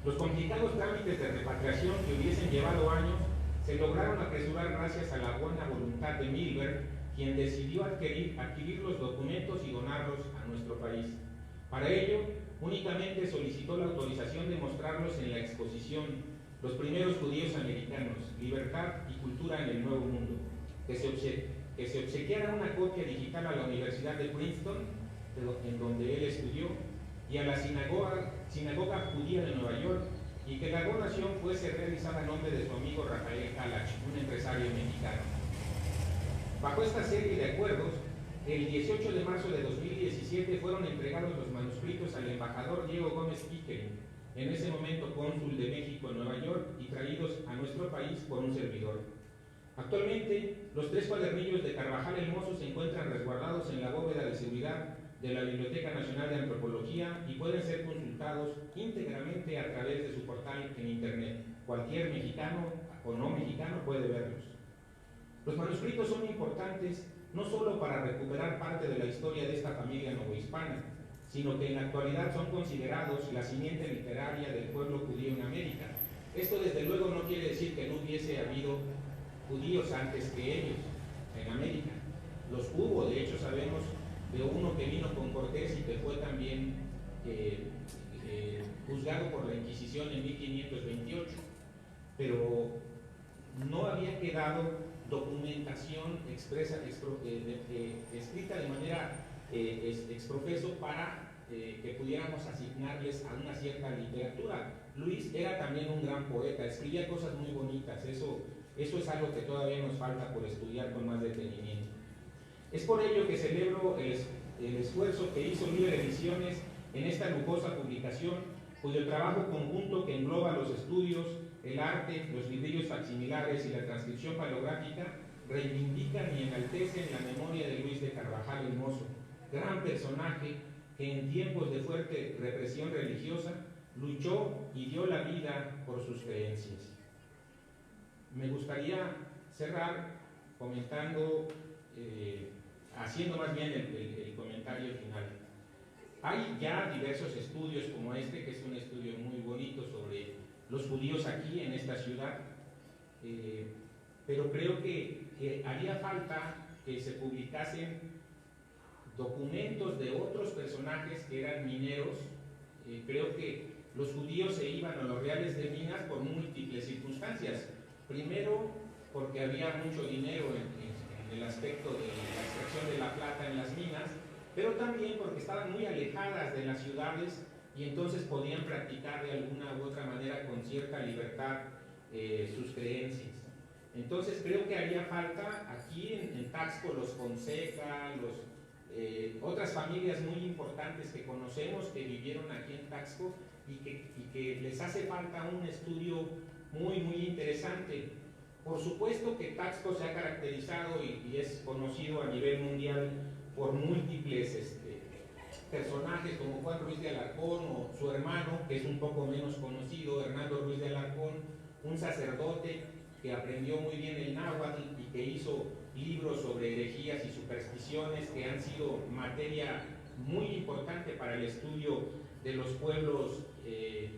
Speaker 4: Los complicados trámites de repatriación, que hubiesen llevado años, se lograron apresurar gracias a la buena voluntad de Milberg, quien decidió adquirir los documentos y donarlos a nuestro país. Para ello, únicamente solicitó la autorización de mostrarlos en la exposición Los primeros judíos americanos, libertad y cultura en el Nuevo Mundo, que que se obsequiara una copia digital a la Universidad de Princeton, en donde él estudió, y a la sinagoga judía de Nueva York, y que la donación fuese realizada a nombre de su amigo Rafael Kalach, un empresario mexicano. Bajo esta serie de acuerdos, el 18 de marzo de 2017 fueron entregados los manuscritos al embajador Diego Gómez Pickering, en ese momento cónsul de México en Nueva York, y traídos a nuestro país por un servidor. Actualmente, los 3 cuadernillos de Carvajal el Mozo se encuentran resguardados en la bóveda de seguridad de la Biblioteca Nacional de Antropología y pueden ser consultados íntegramente a través de su portal en Internet. Cualquier mexicano o no mexicano puede verlos. Los manuscritos son importantes no solo para recuperar parte de la historia de esta familia novohispana, sino que en la actualidad son considerados la simiente literaria del pueblo judío en América. Esto desde luego no quiere decir que no hubiese habido judíos antes que ellos en América. Los hubo, de hecho sabemos de uno que vino con Cortés y que fue también juzgado por la Inquisición en 1528, pero no había quedado documentación escrita de manera exprofeso para que pudiéramos asignarles a una cierta literatura. Luis era también un gran poeta, escribía cosas muy bonitas, eso es algo que todavía nos falta por estudiar con más detenimiento. Es por ello que celebro el esfuerzo que hizo Libre Ediciones en esta lujosa publicación, cuyo trabajo conjunto que engloba los estudios, el arte, los librillos facsimilares y la transcripción paleográfica reivindican y enaltecen la memoria de Luis de Carvajal el Mozo, gran personaje que en tiempos de fuerte represión religiosa luchó y dio la vida por sus creencias. Me gustaría cerrar comentando, haciendo más bien el comentario final. Hay ya diversos estudios como este, que es un estudio muy bonito sobre los judíos aquí en esta ciudad, pero creo que haría falta que se publicasen documentos de otros personajes que eran mineros. Creo que los judíos se iban a los reales de minas por múltiples circunstancias. Primero, porque había mucho dinero en el aspecto de la extracción de la plata en las minas, pero también porque estaban muy alejadas de las ciudades y entonces podían practicar de alguna u otra manera con cierta libertad sus creencias. Entonces creo que haría falta aquí en Taxco los Fonseca, otras familias muy importantes que conocemos que vivieron aquí en Taxco y que les hace falta un estudio muy interesante. Por supuesto que Taxco se ha caracterizado y es conocido a nivel mundial por múltiples personajes como Juan Ruiz de Alarcón o su hermano, que es un poco menos conocido, Hernando Ruiz de Alarcón, un sacerdote que aprendió muy bien el náhuatl y que hizo libros sobre herejías y supersticiones que han sido materia muy importante para el estudio de los pueblos, de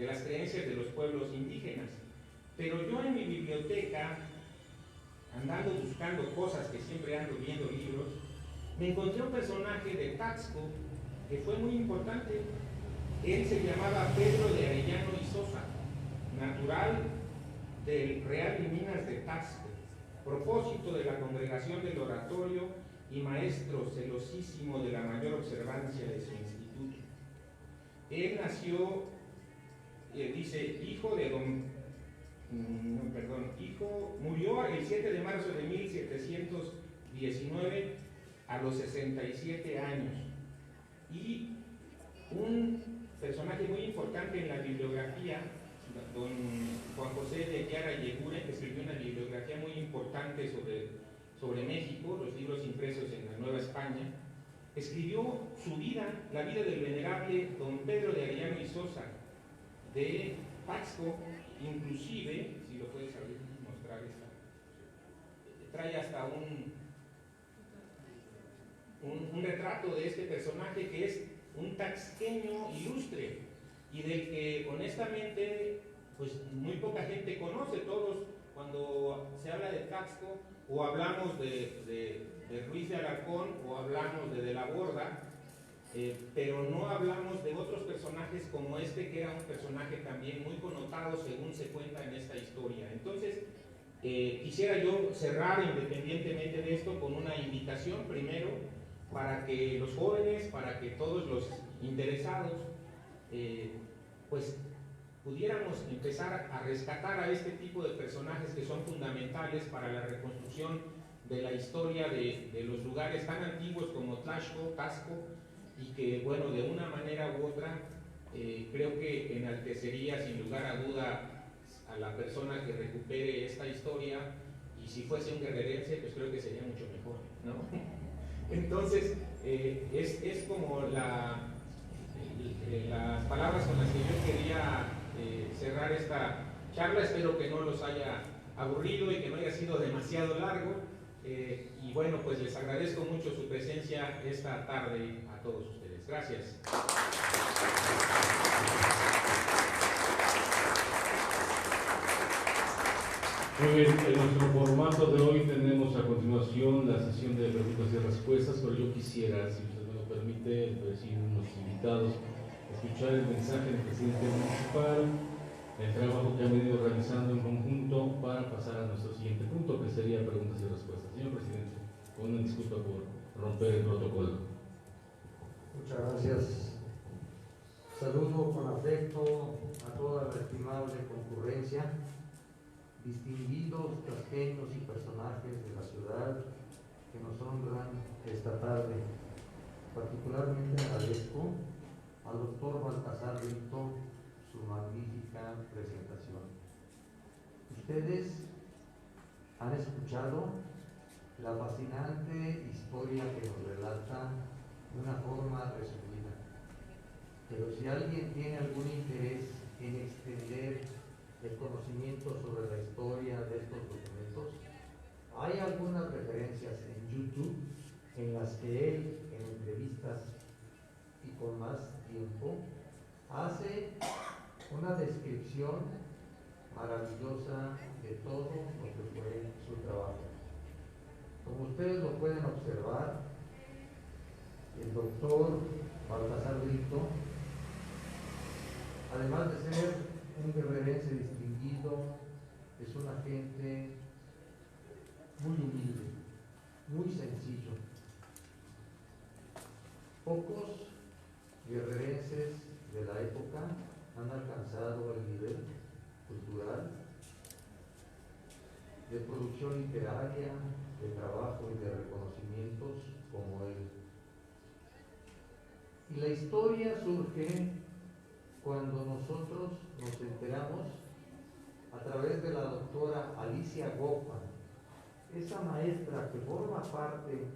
Speaker 4: las creencias de los pueblos indígenas. Pero yo en mi biblioteca, andando buscando cosas, que siempre ando viendo libros, me encontré un personaje de Taxco que fue muy importante. Él se llamaba Pedro de Arellano y Sosa, natural del Real y Minas de Taxco, propósito de la congregación del oratorio y maestro celosísimo de la mayor observancia de su instituto. Él nació, murió el 7 de marzo de 1719 a los 67 años. Y un personaje muy importante en la bibliografía, don Juan José de Chiara Yeguren, que escribió una bibliografía muy importante sobre México, los libros impresos en la Nueva España, escribió su vida, la vida del venerable don Pedro de Arellano y Sosa, de Taxco. Inclusive, si lo puedes mostrar, trae hasta un retrato de este personaje que es un taxqueño ilustre y del que honestamente pues muy poca gente conoce. Todos, cuando se habla de Taxco, o hablamos de Ruiz de Alarcón o hablamos de la Borda, pero no hablamos de otros personajes como este, que era un personaje también muy connotado según se cuenta en esta historia. Entonces Quisiera yo cerrar, independientemente de esto, con una invitación primero para que los jóvenes, para que todos los interesados, pues pudiéramos empezar a rescatar a este tipo de personajes que son fundamentales para la reconstrucción de la historia de los lugares tan antiguos como Tlaxco, Taxco, y que, bueno, de una manera u otra, creo que enaltecería sin lugar a duda a la persona que recupere esta historia, y si fuese un guerrerense, pues creo que sería mucho mejor, ¿no? Entonces, es como las palabras con las que yo quería cerrar esta charla. Espero que no los haya aburrido y que no haya sido demasiado largo, y bueno, pues les agradezco mucho su presencia esta tarde a todos ustedes. Gracias.
Speaker 1: Muy bien, en nuestro formato de hoy tenemos a continuación la sesión de preguntas y respuestas, pero yo quisiera, si usted me lo permite, decir unos invitados, escuchar el mensaje del presidente municipal, el trabajo que ha venido realizando en conjunto para pasar a nuestro siguiente punto, que sería preguntas y respuestas. Señor presidente, con una disculpa por romper el protocolo.
Speaker 5: Muchas gracias. Saludo con afecto a toda la estimable concurrencia, distinguidos tasqueños y personajes de la ciudad que nos honran esta tarde. Particularmente agradezco al doctor Baltasar Brito su magnífica presentación. Ustedes han escuchado la fascinante historia que nos relata de una forma resumida, pero si alguien tiene algún interés en extender el conocimiento sobre la historia de estos documentos, hay algunas referencias en YouTube en las que él, en entrevistas y con más tiempo, hace una descripción maravillosa de todo lo que fue su trabajo. Como ustedes lo pueden observar, el doctor Baltasar Brito, además de ser un guerrerense distinguido, es una gente muy humilde, muy sencillo. Pocos guerrerenses de la época han alcanzado el nivel cultural, de producción literaria, de trabajo y de reconocimientos como él. Y la historia surge cuando nosotros nos enteramos a través de la doctora Alicia Goffman, esa maestra que forma parte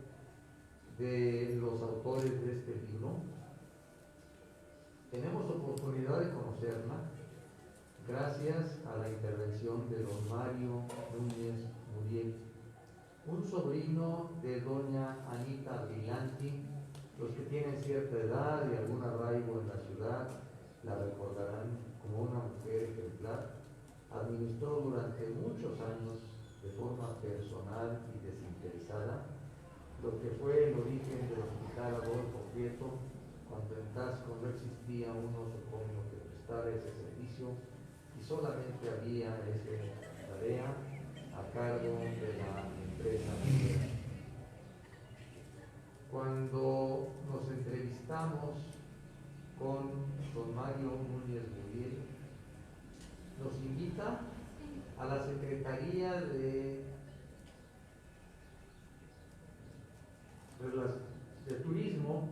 Speaker 5: de los autores de este libro. Tenemos oportunidad de conocerla gracias a la intervención de don Mario Núñez Muriel, un sobrino de doña Anita Vilanti. Los que tienen cierta edad y algún arraigo en la ciudad la recordarán como una mujer ejemplar. Administró durante muchos años de forma personal y desinteresada lo que fue el origen del Hospital Adolfo Prieto, cuando en Taxco no existía un nosocomio que prestara ese servicio y solamente había esa tarea a cargo de la empresa minera. Cuando nos entrevistamos con don Mario Núñez Muriel, nos invita a la Secretaría de Turismo,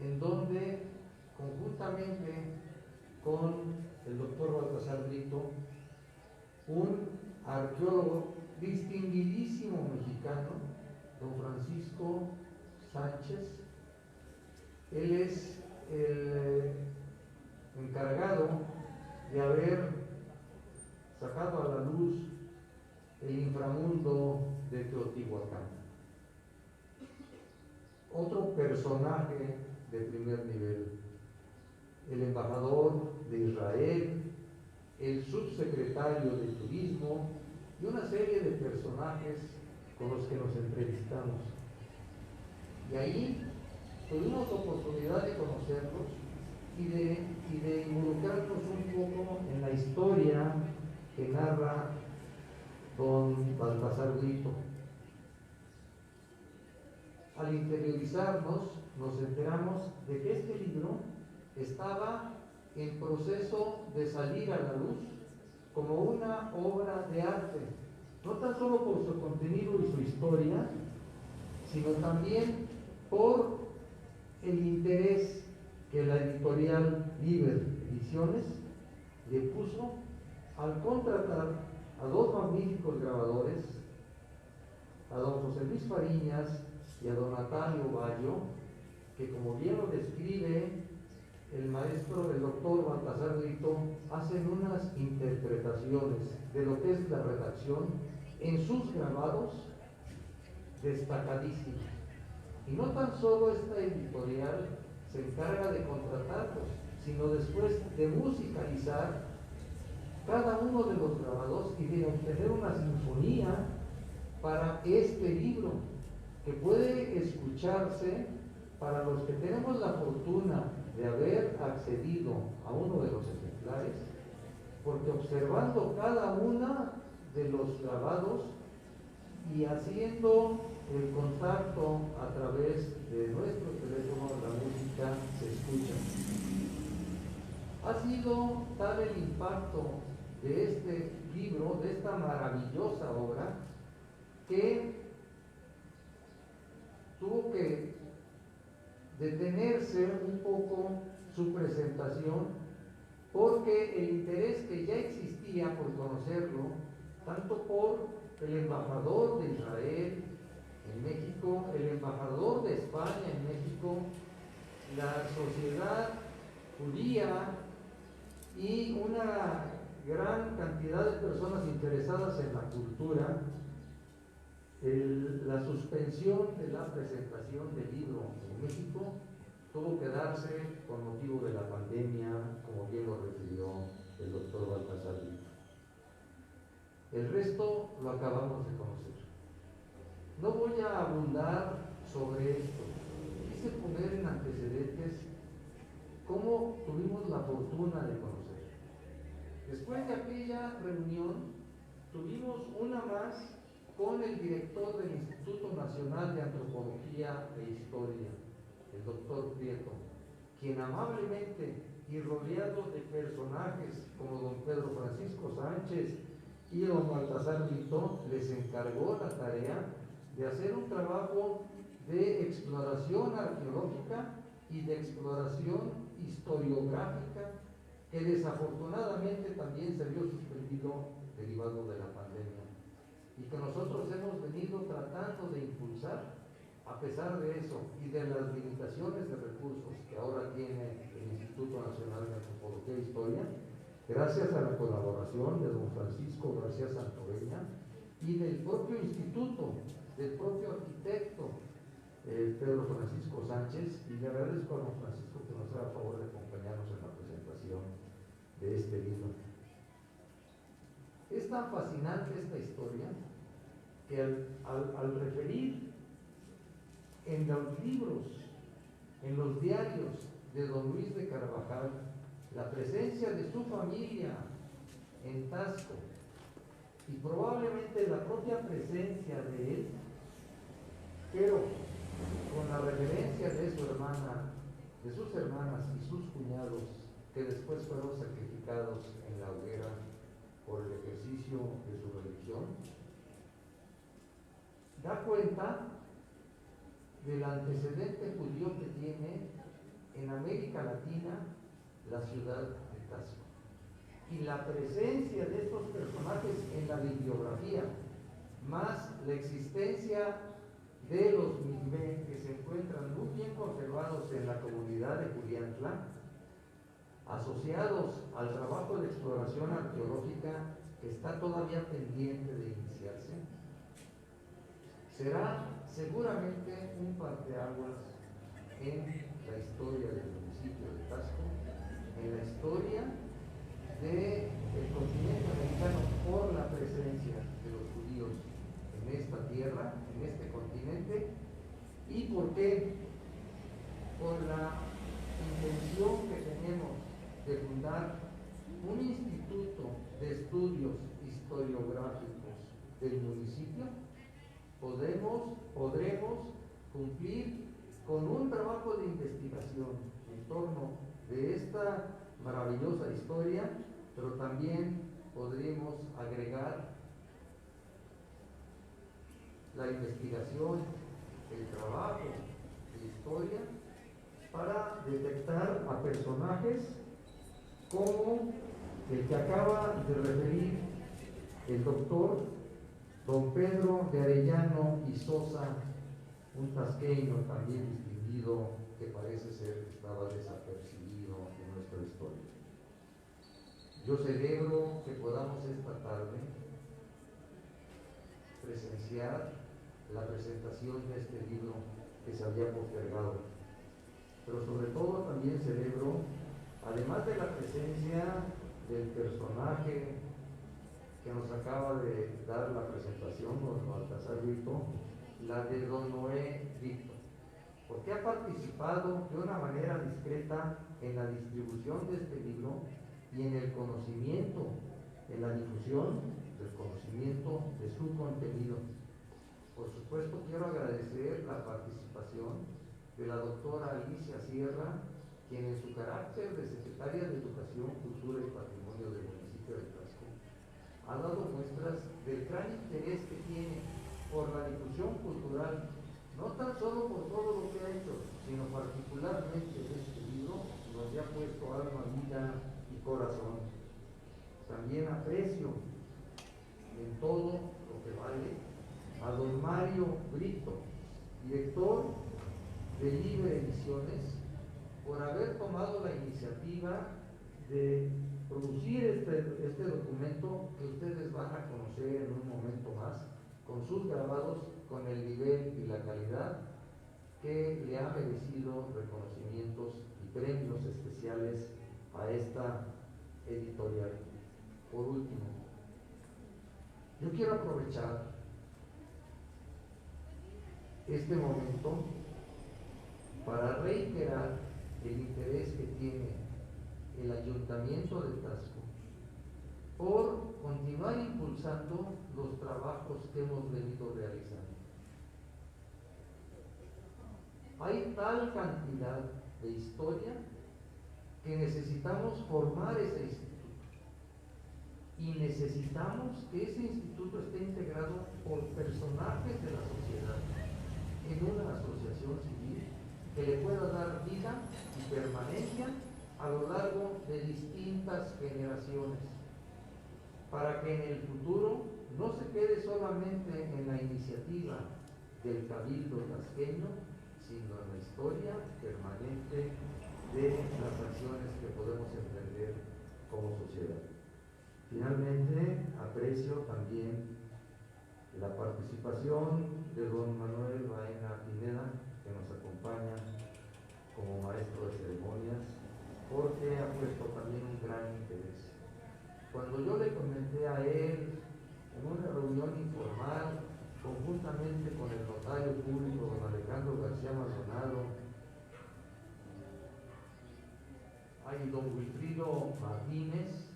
Speaker 5: en donde conjuntamente con el doctor Baltasar Brito, un arqueólogo distinguidísimo mexicano, don Francisco Sánchez, él es el encargado de haber sacado a la luz el inframundo de Teotihuacán. Otro personaje de primer nivel, el embajador de Israel, el subsecretario de Turismo y una serie de personajes con los que nos entrevistamos. Y ahí tuvimos oportunidad de conocerlos y de involucrarnos un poco en la historia que narra don Baltasar Brito. Al interiorizarnos, nos enteramos de que este libro estaba en proceso de salir a la luz como una obra de arte, no tan solo por su contenido y su historia, sino también por el interés que la editorial Liber Ediciones le puso al contratar a dos magníficos grabadores, a don José Luis Fariñas y a don Natalio Bayo, que como bien lo describe el maestro, el doctor Baltasar Brito, hacen unas interpretaciones de lo que es la redacción en sus grabados destacadísimas. Y no tan solo esta editorial se encarga de contratarlos, sino después de musicalizar cada uno de los grabados y de obtener una sinfonía para este libro, que puede escucharse para los que tenemos la fortuna de haber accedido a uno de los ejemplares, porque observando cada una de los grabados y haciendo el contacto a través de nuestro teléfono, la música se escucha. Ha sido tal el impacto de este libro, de esta maravillosa obra, que tuvo que detenerse un poco su presentación, porque el interés que ya existía por conocerlo, tanto por el embajador de Israel en México, el embajador de España en México, la sociedad judía y una gran cantidad de personas interesadas en la cultura, la suspensión de la presentación del libro en México tuvo que darse por motivo de la pandemia, como bien lo refirió el doctor Baltasar Brito. El resto lo acabamos de conocer. No voy a abundar sobre esto. Quise poner en antecedentes cómo tuvimos la fortuna de conocer. Después de aquella reunión, tuvimos una más con el director del Instituto Nacional de Antropología e Historia, el doctor Prieto, quien amablemente y rodeado de personajes como don Pedro Francisco Sánchez y don Baltasar Brito, les encargó la tarea de hacer un trabajo de exploración arqueológica y de exploración historiográfica, que desafortunadamente también se vio suspendido derivado de la pandemia, y que nosotros hemos venido tratando de impulsar a pesar de eso y de las limitaciones de recursos que ahora tiene el Instituto Nacional de Antropología e Historia, gracias a la colaboración de don Francisco García Santoreña y del propio instituto, del propio arquitecto Pedro Francisco Sánchez, y le agradezco a don Francisco que nos haga favor de acompañarnos en la presentación de este libro. Es tan fascinante esta historia que al referir en los libros, en los diarios de don Luis de Carvajal, la presencia de su familia en Taxco y probablemente la propia presencia de él, pero con la referencia de su hermana, de sus hermanas y sus cuñados, que después fueron sacrificados en la hoguera por el ejercicio de su religión, da cuenta del antecedente judío que tiene en América Latina la ciudad de Taxco, y la presencia de estos personajes en la bibliografía, más la existencia de los Migbe, que se encuentran muy bien conservados en la comunidad de Juliantla, asociados al trabajo de exploración arqueológica que está todavía pendiente de iniciarse, será seguramente un parteaguas en la historia del municipio de Taxco, en la historia del continente americano, por la presencia de los judíos en esta tierra, en este continente, y por qué, por la intención que tenemos de fundar un instituto de estudios historiográficos del municipio, podremos cumplir con un trabajo de investigación en torno de esta maravillosa historia, pero también podríamos agregar la investigación, el trabajo de historia para detectar a personajes como el que acaba de referir el doctor don Pedro de Arellano y Sosa, un tasqueño también distinguido que parece ser que estaba desapercibido en nuestra historia. Yo celebro que podamos esta tarde presenciar la presentación de este libro que se había postergado, pero sobre todo también celebro, además de la presencia del personaje que nos acaba de dar la presentación, don Baltasar Brito, la de don Noé Brito, porque ha participado de una manera discreta en la distribución de este libro y en el conocimiento, en la difusión del conocimiento de su contenido. Por supuesto, quiero agradecer la participación de la doctora Alicia Sierra, quien en su carácter de secretaria de Educación, Cultura y Patrimonio del municipio de Tasco, ha dado muestras del gran interés que tiene por la difusión cultural, no tan solo por todo lo que ha hecho, sino particularmente en este libro, donde ha puesto alma, vida y corazón. También aprecio en todo lo que vale a don Mario Brito, director de Libre Ediciones, por haber tomado la iniciativa de producir este documento que ustedes van a conocer en un momento más, con sus grabados, con el nivel y la calidad que le ha merecido reconocimientos y premios especiales a esta editorial. Por último, yo quiero aprovechar este momento para reiterar el interés que tiene el Ayuntamiento de Tasco por continuar impulsando los trabajos que hemos venido realizando. Hay tal cantidad de historia que necesitamos formar ese instituto y necesitamos que ese instituto esté integrado por personajes de la sociedad en una asociación civil que le pueda dar vida y permanencia a lo largo de distintas generaciones, para que en el futuro no se quede solamente en la iniciativa del Cabildo tasqueño, sino en la historia permanente de las acciones que podemos emprender como sociedad. Finalmente, aprecio también la participación de don Manuel Baena Pineda, que nos acompaña como maestro de ceremonias, porque ha puesto también un gran interés. Cuando yo le comenté a él en una reunión informal, conjuntamente con el notario público don Alejandro García Maldonado, y don Wilfrido Martínez,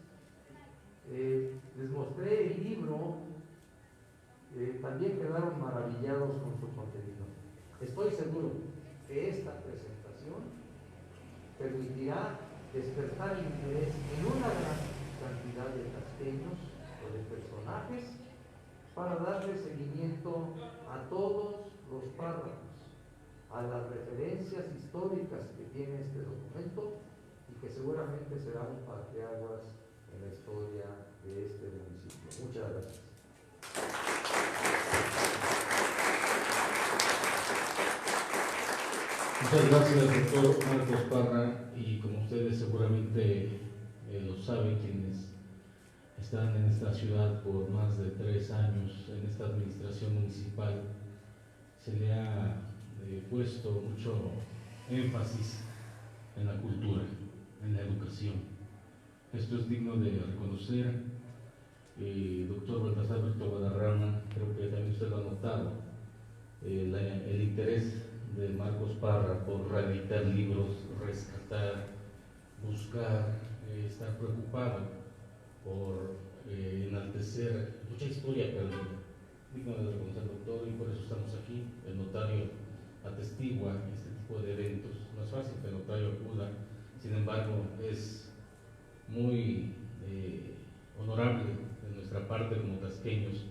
Speaker 5: les mostré el libro, también quedaron maravillados con su contenido. Estoy seguro que esta presentación permitirá despertar el interés en una gran cantidad de tasqueños o de personajes para darle seguimiento a todos los párrafos, a las referencias históricas que tiene este documento y que seguramente será un parteaguas en la historia de este municipio. Muchas gracias.
Speaker 1: Muchas gracias, doctor Marcos Parra, y como ustedes seguramente lo saben, quienes están en esta ciudad por más de 3 años en esta administración municipal, se le ha puesto mucho énfasis en la cultura, en la educación. Esto es digno de reconocer. Doctor Baltasar Brito Guadarrama, creo que también usted lo ha notado, el interés de Marcos Parra por reeditar libros, rescatar, buscar, estar preocupado por enaltecer mucha historia perdida. digno de reconocer, doctor, y por eso estamos aquí. El notario atestigua este tipo de eventos. No es fácil que el notario acuda, sin embargo, es muy honorable de nuestra parte como tasqueños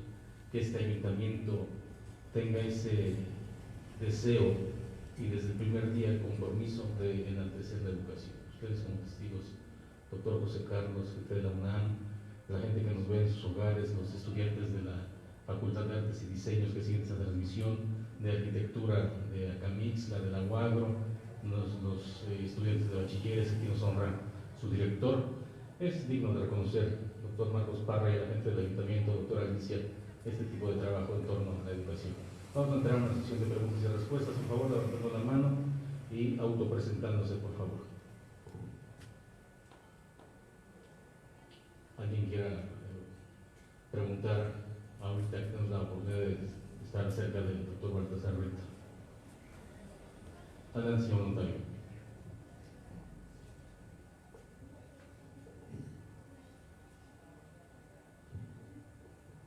Speaker 1: que este ayuntamiento tenga ese deseo y desde el primer día el compromiso de enaltecer la educación. Ustedes como testigos, doctor José Carlos, jefe de la UNAM, la gente que nos ve en sus hogares, los estudiantes de la Facultad de Artes y Diseños que siguen esta transmisión, de arquitectura de Acamix, la de la UAGRO, los estudiantes de bachilleres, aquí nos honra su director. Es digno de reconocer, doctor Marcos Parra y la gente del ayuntamiento, doctora Alicia, este tipo de trabajo en torno a la educación. Vamos a entrar a una sesión de preguntas y respuestas. Por favor, levantando la mano y autopresentándose, por favor. ¿Alguien quiera preguntar ahorita que tenemos la oportunidad de estar cerca del doctor Baltasar Rito? Adelante, señor notario.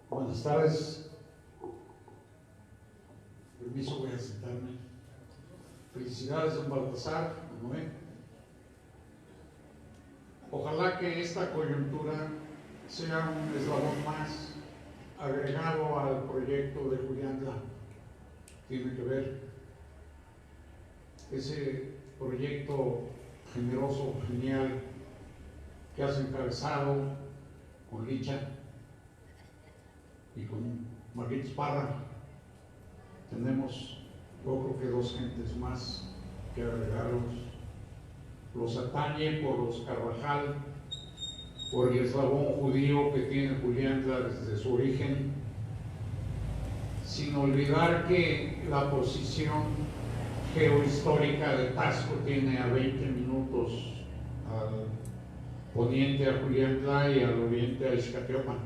Speaker 6: Buenas tardes. Permiso, voy a sentarme. Felicidades, don Baltasar, don Noé. Ojalá que esta coyuntura sea un eslabón más agregado al proyecto de Julián La. Tiene que ver ese proyecto generoso, genial, que has encabezado con Licha y con Marquitos Parra. Tenemos, yo creo que dos gentes más que agregarlos. Los atañe por los Carvajal, por el eslabón judío que tiene Julián desde su origen, sin olvidar que la posición geohistórica de Taxco tiene a 20 minutos al poniente a Juliantla y al oriente a Ixcateopan,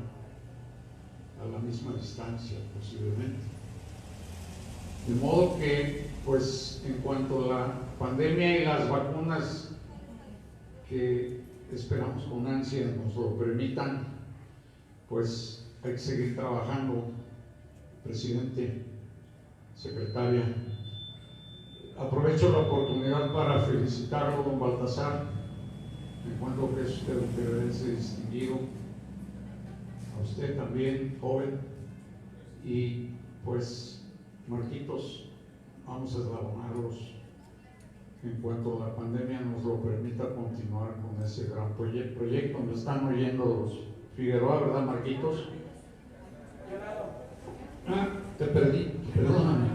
Speaker 6: a la misma distancia posiblemente. De modo que, pues, en cuanto a la pandemia y las vacunas que esperamos con ansia nos lo permitan, pues hay que seguir trabajando, presidente, secretaria. Aprovecho la oportunidad para felicitarlo, don Baltasar, en cuanto que es usted un peruense distinguido, a usted también, joven, y pues Marquitos, vamos a eslabonarlos en cuanto la pandemia nos lo permita continuar con ese gran proyecto. Me están oyendo los Figueroa, ¿verdad, Marquitos? Ah, te perdí, perdóname.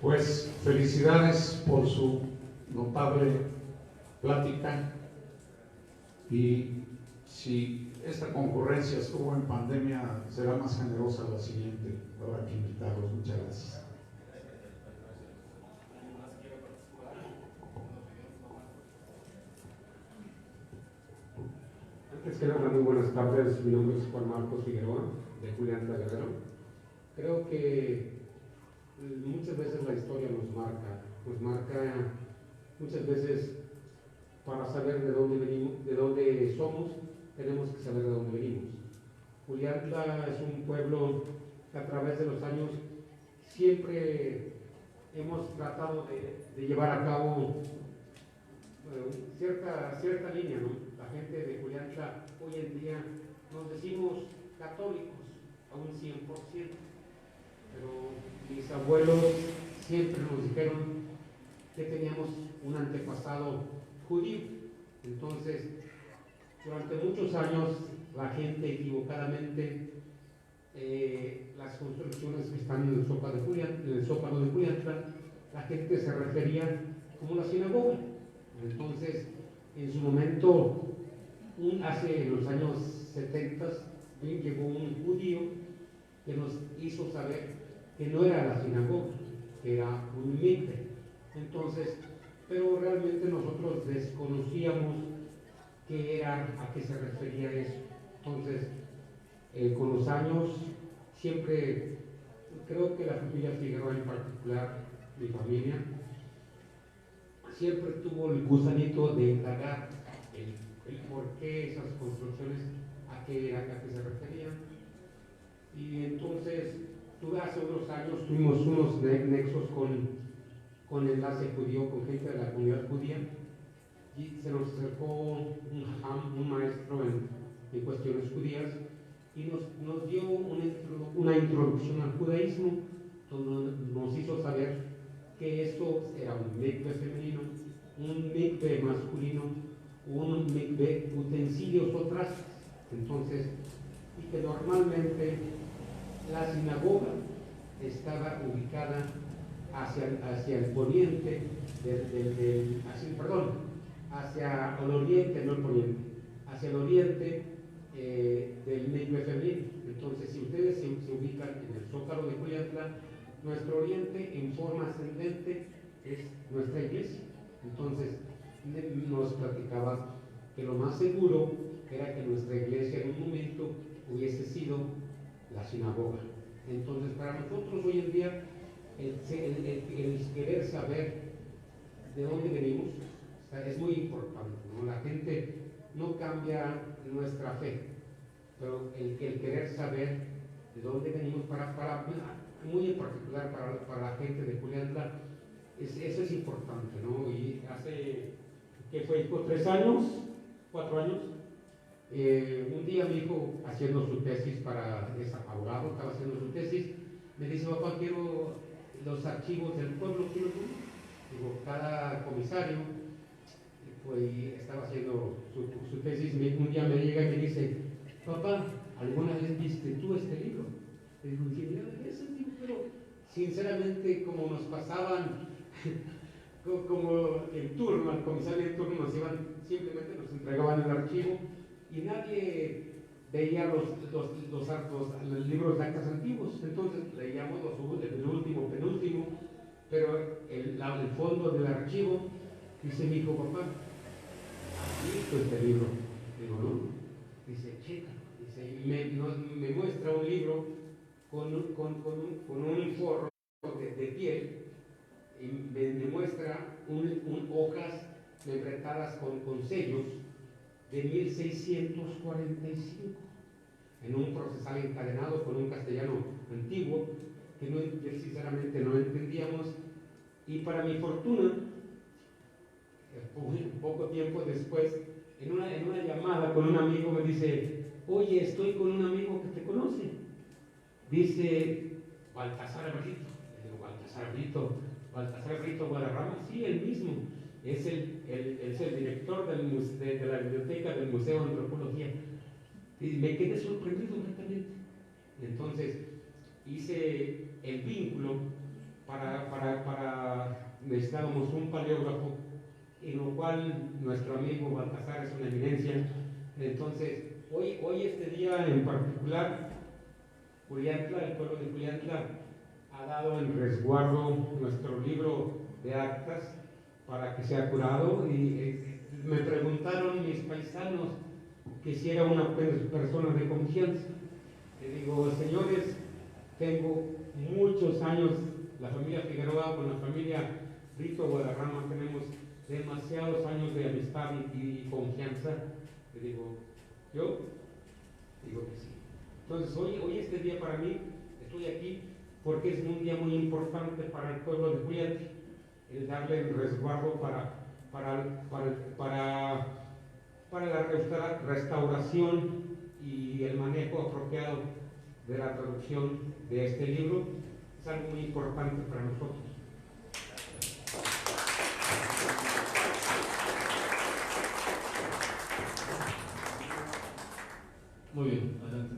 Speaker 6: Pues felicidades por su notable plática, y si esta concurrencia estuvo en pandemia, será más generosa la siguiente. Habrá que invitarlos. Muchas gracias.
Speaker 7: Antes que nada, muy buenas tardes. Mi nombre es Juan Marcos Figueroa, de Julián La Guerrero. Creo que muchas veces la historia nos marca muchas veces. Para saber de dónde venimos, de dónde somos, tenemos que saber de dónde venimos. Juliantla es un pueblo que a través de los años siempre hemos tratado de llevar a cabo cierta línea, ¿no? La gente de Juliantla hoy en día nos decimos católicos a un 100%, pero mis abuelos siempre nos dijeron que teníamos un antepasado judío. Entonces, durante muchos años la gente equivocadamente, las construcciones que están en el Zócalo de Juliantla, la gente se refería como la sinagoga. Entonces, en su momento, hace los años 70, llegó un judío que nos hizo saber que no era la sinagoga, que era un mikve. Entonces, pero realmente nosotros desconocíamos a qué se refería eso. Entonces, con los años, siempre, creo que la familia Figueroa en particular, mi familia, siempre tuvo el gusanito de indagar el por qué esas construcciones, a qué se referían. Y entonces, hace unos años tuvimos unos nexos con enlace judío, con gente de la comunidad judía, y se nos acercó un maestro en cuestiones judías y nos dio una introducción al judaísmo, donde nos hizo saber que esto era un mikve femenino, un mikve masculino, un mikve utensilios o trastes. Entonces, y que normalmente la sinagoga estaba ubicada hacia el poniente hacia el oriente, no el poniente, hacia el oriente del mikve femenino. Entonces, si ustedes se ubican en el Zócalo de Cuyantla, nuestro oriente en forma ascendente es nuestra iglesia. Entonces, nos platicaba que lo más seguro era que nuestra iglesia en un momento hubiese sido la sinagoga. Entonces, para nosotros hoy en día, el querer saber de dónde venimos es muy importante, ¿no? La gente no cambia nuestra fe, pero el querer saber de dónde venimos, muy en particular para la gente de Cuyantla, eso es importante, ¿no? Y hace, ¿qué fue? 3 años, 4 años, un día mi hijo, haciendo su tesis es abogado, estaba haciendo su tesis, me dice: papá, quiero los archivos del pueblo, quiero tú. Digo, cada comisario, pues estaba haciendo su tesis, un día me llega y me dice: papá, ¿alguna vez viste tú este libro? Le digo: mira, ese libro, pero sinceramente, como nos pasaban como el turno, al comisario de turno nos iban, simplemente nos entregaban el archivo y nadie veía los libros de actas antiguos. Entonces leíamos el último, penúltimo, pero el fondo del archivo, dice mi hijo: papá, ¿has visto este libro? Digo: no. Dice: checa. Dice, y me muestra un libro con un forro de piel, y me muestra hojas membretadas con sellos de 1645, en un procesal encadenado con un castellano antiguo que sinceramente no entendíamos. Y para mi fortuna, poco tiempo después, en una llamada con un amigo, me dice: oye, estoy con un amigo que te conoce, dice Baltasar Brito. Le digo: Baltasar Brito Guadarrama, sí, el mismo. Es el director de la biblioteca del Museo de Antropología. Y me quedé sorprendido completamente. Entonces hice el vínculo necesitábamos un paleógrafo, en lo cual nuestro amigo Baltasar es una eminencia. Entonces, hoy este día en particular, Cuyantla, el pueblo de Cuyantla, ha dado en resguardo nuestro libro de actas para que sea curado. Y me preguntaron mis paisanos que si era una persona de confianza. Le digo: señores, tengo muchos años, la familia Figueroa con la familia Brito Guadarrama tenemos demasiados años de amistad y confianza. Le digo: yo digo que sí. Entonces hoy este día para mí, estoy aquí porque es un día muy importante para el pueblo de Cuyantla, el darle el resguardo para la restauración y el manejo apropiado de la traducción de este libro. Es algo muy importante para nosotros.
Speaker 1: Muy bien, adelante.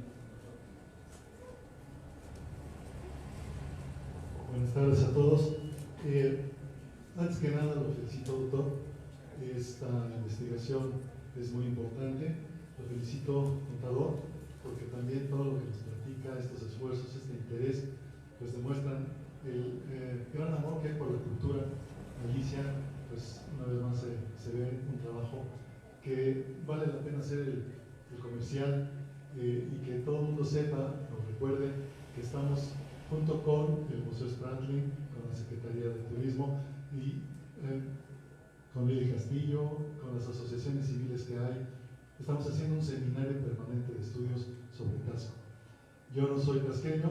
Speaker 8: Buenas tardes a todos. Antes que nada, lo felicito, doctor. Esta investigación es muy importante. Lo felicito, contador, porque también todo lo que nos platica, estos esfuerzos, este interés, pues demuestran el gran amor que hay por la cultura. Alicia, pues una vez más se ve un trabajo que vale la pena hacer el comercial, y que todo el mundo sepa o recuerde que estamos junto con el Museo Spratlin, con la Secretaría de Turismo y con Lili Castillo, con las asociaciones civiles que hay. Estamos haciendo un seminario permanente de estudios sobre Tasco. Yo no soy tasqueño,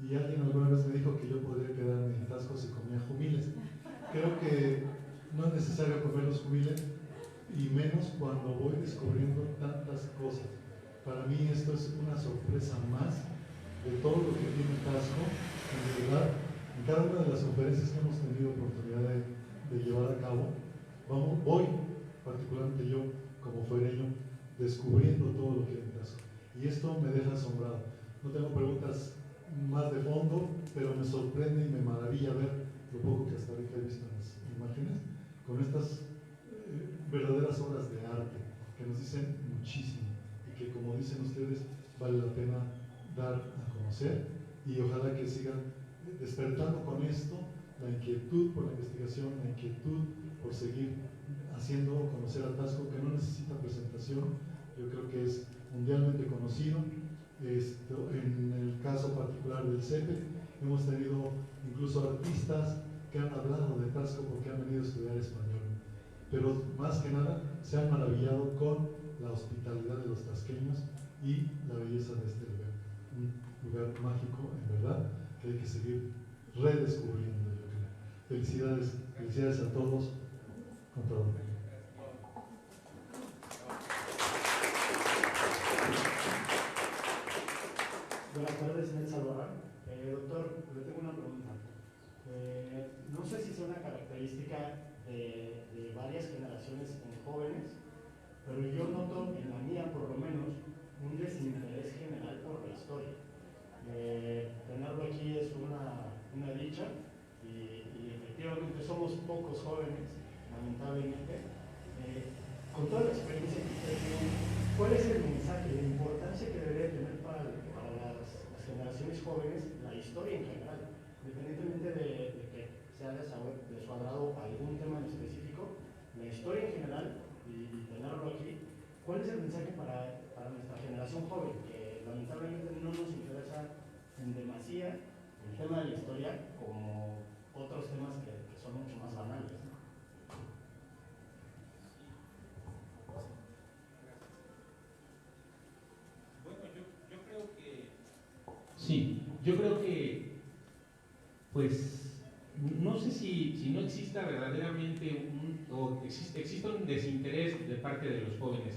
Speaker 8: y alguien alguna vez me dijo que yo podría quedarme en Tasco si comía jumiles. Creo que no es necesario comer los jumiles, y menos cuando voy descubriendo tantas cosas. Para mí esto es una sorpresa más de todo lo que tiene Tasco. En verdad, en cada una de las conferencias que hemos tenido oportunidad de llevar a cabo, voy, particularmente yo como fuereño, descubriendo todo lo que hay en Tasco. Y esto me deja asombrado. No tengo preguntas más de fondo, pero me sorprende y me maravilla ver lo poco que hasta ahorita he visto en las imágenes, con estas verdaderas obras de arte que nos dicen muchísimo y que, como dicen ustedes, vale la pena dar a conocer, y ojalá que sigan despertando con esto la inquietud por la investigación, la inquietud por seguir haciendo conocer a Tasco, que no necesita presentación. Yo creo que es mundialmente conocido. En el caso particular del CEPE, hemos tenido incluso artistas que han hablado de Tasco porque han venido a estudiar español, pero más que nada se han maravillado con la hospitalidad de los tasqueños y la belleza de este lugar, un lugar mágico en verdad, que hay que seguir redescubriendo, yo creo. Felicidades a todos, contador.
Speaker 9: Buenas tardes, Nelson Alvarado. Doctor, le tengo una pregunta. No sé si es una característica de varias generaciones en jóvenes, pero yo noto en la mía, por lo menos, un desinterés general por la historia. Tenerlo aquí es una dicha, y efectivamente somos pocos jóvenes, lamentablemente. Con toda la experiencia que ustedes tienen, ¿cuál es el mensaje, la importancia que debería tener para las generaciones jóvenes la historia en general? Independientemente de que sea de su agrado algún tema en específico, la historia en general, y tenerlo aquí, ¿cuál es el mensaje para nuestra generación joven? Que lamentablemente no nos interesa en demasía el tema de la historia como otros temas que son mucho más banales, ¿no?
Speaker 4: Sí, yo creo que, pues, no sé si no exista verdaderamente existe un desinterés de parte de los jóvenes.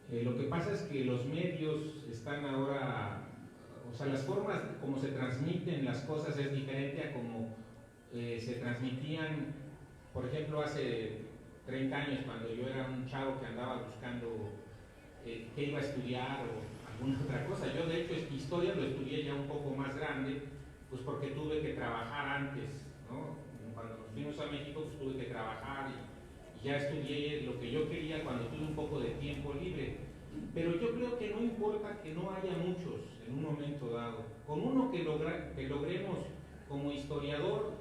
Speaker 4: Lo que pasa es que los medios están ahora, o sea, las formas como se transmiten las cosas es diferente a como se transmitían, por ejemplo, hace 30 años, cuando yo era un chavo que andaba buscando qué iba a estudiar o alguna otra cosa. Yo, de hecho, historia lo estudié ya un poco más grande, pues porque tuve que trabajar antes, ¿no? Cuando nos fuimos a México, pues tuve que trabajar y ya estudié lo que yo quería cuando tuve un poco de tiempo libre. Pero yo creo que no importa que no haya muchos en un momento dado. Con uno que logremos como historiador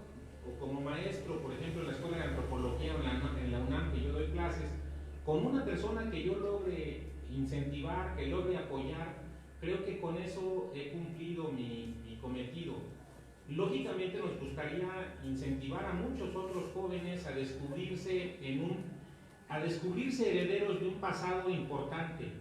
Speaker 4: o como maestro, por ejemplo, en la Escuela de Antropología o en la UNAM, que yo doy clases, con una persona que yo logre incentivar, que logre apoyar, creo que con eso he cumplido mi cometido. Lógicamente nos gustaría incentivar a muchos otros jóvenes a descubrirse herederos de un pasado importante,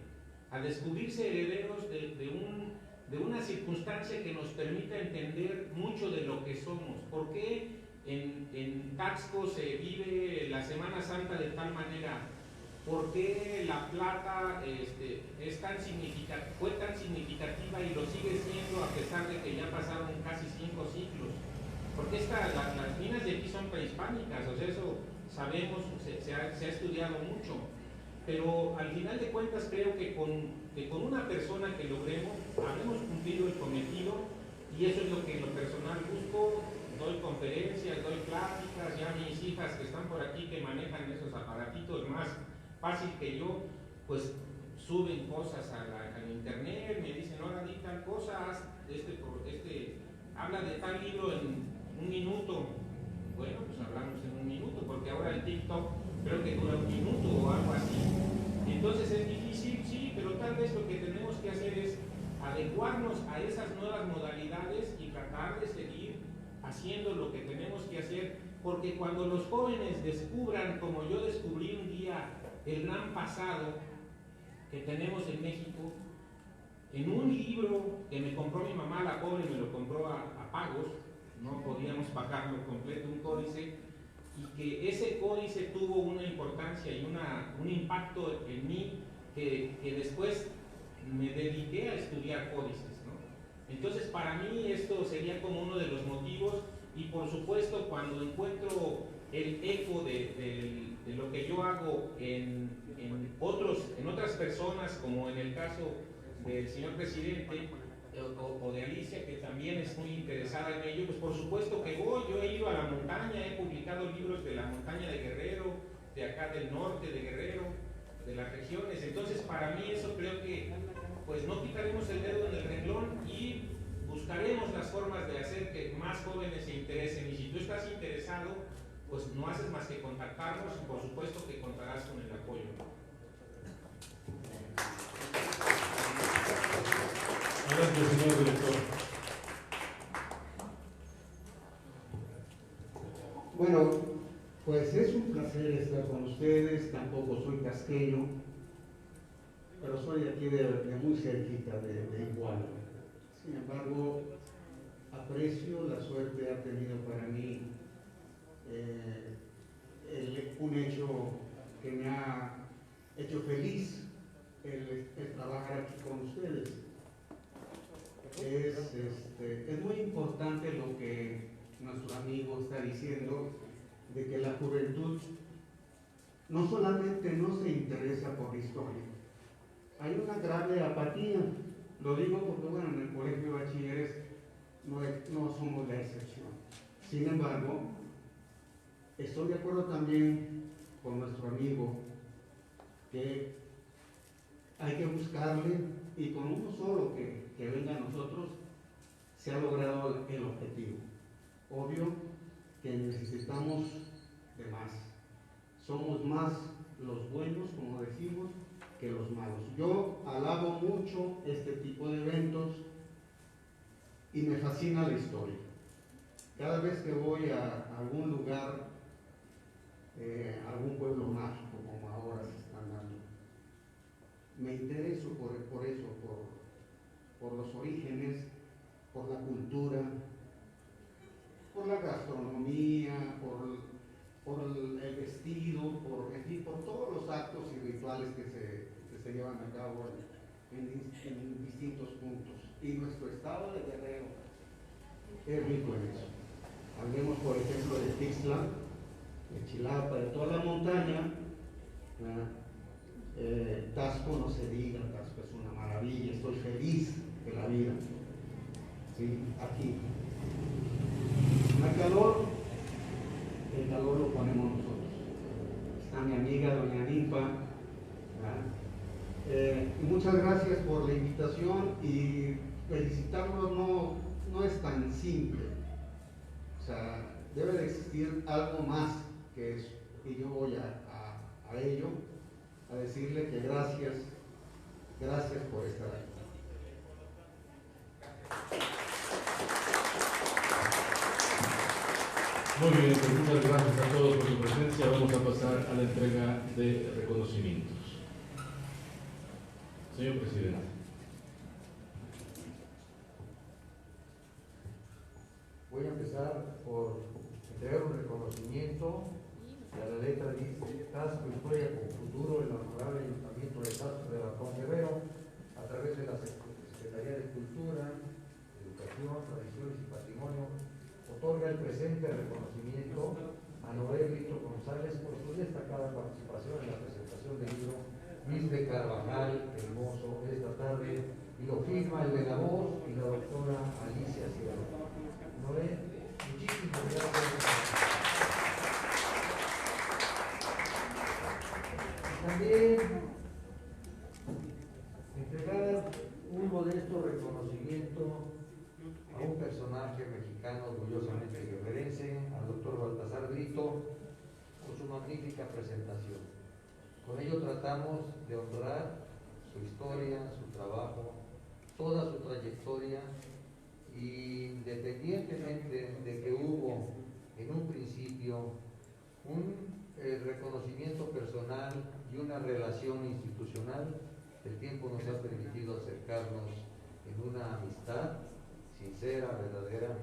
Speaker 4: a descubrirse herederos de una circunstancia que nos permita entender mucho de lo que somos. ¿Por qué en Taxco se vive la Semana Santa de tal manera? ¿Por qué La Plata fue tan significativa y lo sigue siendo a pesar de que ya pasaron casi 5 siglos? Porque las minas de aquí son prehispánicas, o sea, eso sabemos, se ha estudiado mucho. Pero al final de cuentas creo que con una persona que logremos, habremos cumplido el cometido, y eso es lo que en lo personal busco. Doy conferencias, doy pláticas, ya mis hijas que están por aquí, que manejan esos aparatitos más fácil que yo, pues suben cosas al internet, me dicen, ahora di tal cosa, habla de tal libro en un minuto. Bueno, pues hablamos en un minuto, porque ahora el TikTok creo que dura 1 minuto o algo así. Entonces es difícil, sí, pero tal vez lo que tenemos que hacer es adecuarnos a esas nuevas modalidades y tratar de seguir haciendo lo que tenemos que hacer, porque cuando los jóvenes descubran, como yo descubrí un día, el gran pasado que tenemos en México, en un libro que me compró mi mamá, la pobre, me lo compró a pagos, no podíamos pagarlo completo, un códice, y que ese códice tuvo una importancia y un impacto en mí que después me dediqué a estudiar códices, ¿no? Entonces para mí esto sería como uno de los motivos, y por supuesto cuando encuentro el eco de lo que yo hago en otras personas, como en el caso del señor presidente o de Alicia, que también es muy interesada en ello, pues por supuesto que voy. Yo he ido a la montaña, he publicado libros de la montaña de Guerrero, de acá del norte de Guerrero, de las regiones. Entonces para mí eso creo que pues no quitaremos el dedo en el renglón y buscaremos las formas de hacer que más jóvenes se interesen. Y si tú estás interesado, pues no haces más que contactarnos y por supuesto que contarás con el apoyo.
Speaker 1: Adelante, señor director.
Speaker 10: Bueno, pues es un placer estar con ustedes. Tampoco soy casqueño, pero soy aquí de muy cerquita, de Iguala. Sin embargo, aprecio la suerte que ha tenido para mí un hecho que me ha hecho feliz, el trabajar aquí con ustedes. Es muy importante lo que nuestro amigo está diciendo, de que la juventud no solamente no se interesa por la historia, hay una grave apatía. Lo digo porque, bueno, en el colegio de bachilleres no somos la excepción. Sin embargo, estoy de acuerdo también con nuestro amigo que hay que buscarle, y con uno solo que venga a nosotros se ha logrado el objetivo. Obvio que necesitamos de más. Somos más los buenos, como decimos, que los malos. Yo alabo mucho este tipo de eventos y me fascina la historia. Cada vez que voy a algún lugar, algún pueblo mágico, como ahora se están dando, me intereso por eso, por los orígenes, por la cultura, por la gastronomía, por el vestido, en fin, por todos los actos y rituales que se llevan a cabo en distintos puntos. Y nuestro estado de Guerrero es rico en eso. Hablemos, por ejemplo, de Tixla, de Chilapa, de toda la montaña. Tasco no se diga, Tasco es una maravilla, estoy feliz de la vida. ¿Sí? Aquí. No hay calor, el calor lo ponemos nosotros. Está mi amiga doña Ninfa. Y muchas gracias por la invitación, y felicitarlos no es tan simple. O sea, debe de existir algo más que eso, y yo voy a ello, a decirle que gracias por estar aquí.
Speaker 1: Muy bien, pues muchas gracias a todos por su presencia. Vamos a pasar a la entrega de reconocimientos. Señor presidente.
Speaker 5: Voy a empezar por entregar un reconocimiento. A la letra dice: Tasco, historia con futuro. El honorable Ayuntamiento de Tasco de Batón Guerrero, a través de la Secretaría de Cultura, Educación, Tradiciones y Patrimonio, otorga el presente reconocimiento a Noel Rito González por su destacada participación en la presentación del libro Luis de Carvajal, Hermoso, esta tarde, y lo firma el de la voz y la doctora Alicia Sierra. Noel, muchísimas gracias. También entregar un modesto reconocimiento a un personaje mexicano orgullosamente guerrerense, al doctor Baltasar Brito, por su magnífica presentación. Con ello tratamos de honrar su historia, su trabajo, toda su trayectoria, y independientemente de que hubo en un principio un reconocimiento personal y una relación institucional, El tiempo nos ha permitido acercarnos en una amistad sincera, verdadera,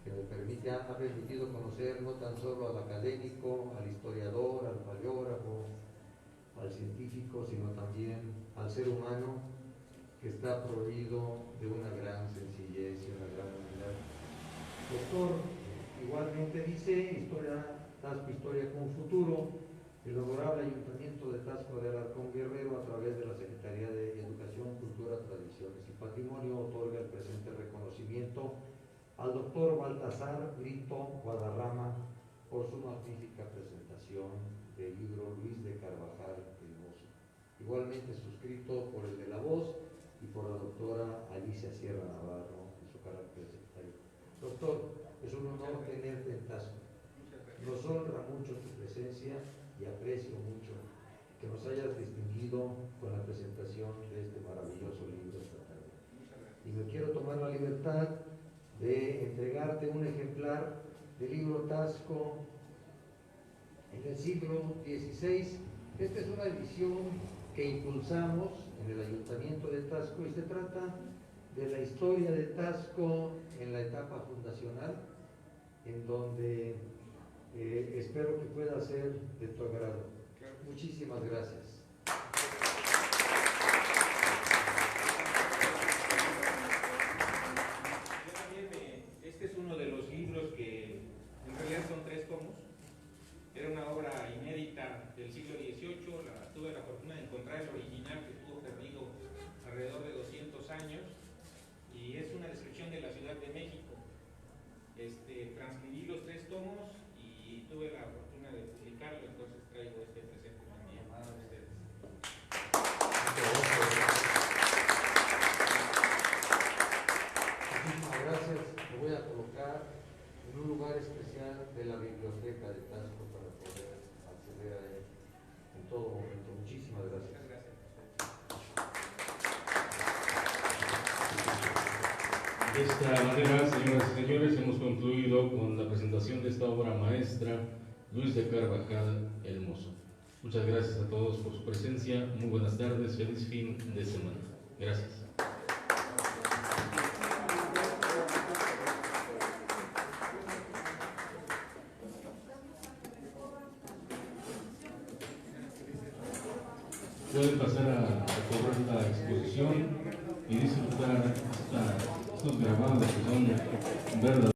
Speaker 5: que ha permitido conocer no tan solo al académico, al historiador, al paleógrafo, al científico, sino también al ser humano que está proveído de una gran sencillez y una gran humildad. Doctor, igualmente dice, Tasco Historia con Futuro, el honorable Ayuntamiento de Tasco de Alarcón Guerrero, a través de la Secretaría de Educación, Cultura, Tradiciones y Patrimonio, otorga el presente reconocimiento al doctor Baltasar Brito Guadarrama por su magnífica presentación del libro Luis de Carvajal el Mozo, igualmente suscrito por el de la voz y por la doctora Alicia Sierra Navarro en su carácter de secretario. Doctor, es un honor tenerte en Tasco. Nos honra mucho tu presencia y aprecio mucho que nos hayas distinguido con la presentación de este maravilloso libro esta tarde. Y me quiero tomar la libertad de entregarte un ejemplar del libro Tasco en el siglo XVI. Esta es una edición que impulsamos en el Ayuntamiento de Tasco y se trata de la historia de Tasco en la etapa fundacional, en donde espero que pueda ser de tu agrado. Muchísimas gracias.
Speaker 4: Este es uno de los libros que en realidad son 3 tomos. Era una obra inédita del siglo XVIII. Tuve la fortuna de encontrar el original, que estuvo perdido alrededor de 200 años, y es una descripción de la Ciudad de México. Transcribí los 3 tomos y tuve la fortuna de publicarlo, entonces traigo este presente también para ustedes.
Speaker 5: Muchísimas gracias. Lo voy a colocar en un lugar especial de la biblioteca de Tasco para poder acceder a él en todo momento. Muchísimas gracias.
Speaker 1: De esta manera, señoras y señores, hemos concluido con la presentación de esta obra maestra, Luis de Carvajal el Mozo. Muchas gracias a todos por su presencia. Muy buenas tardes. Feliz fin de semana. Gracias. Pueden pasar a recorrer la exposición y disfrutar estos grabados que son verdaderos.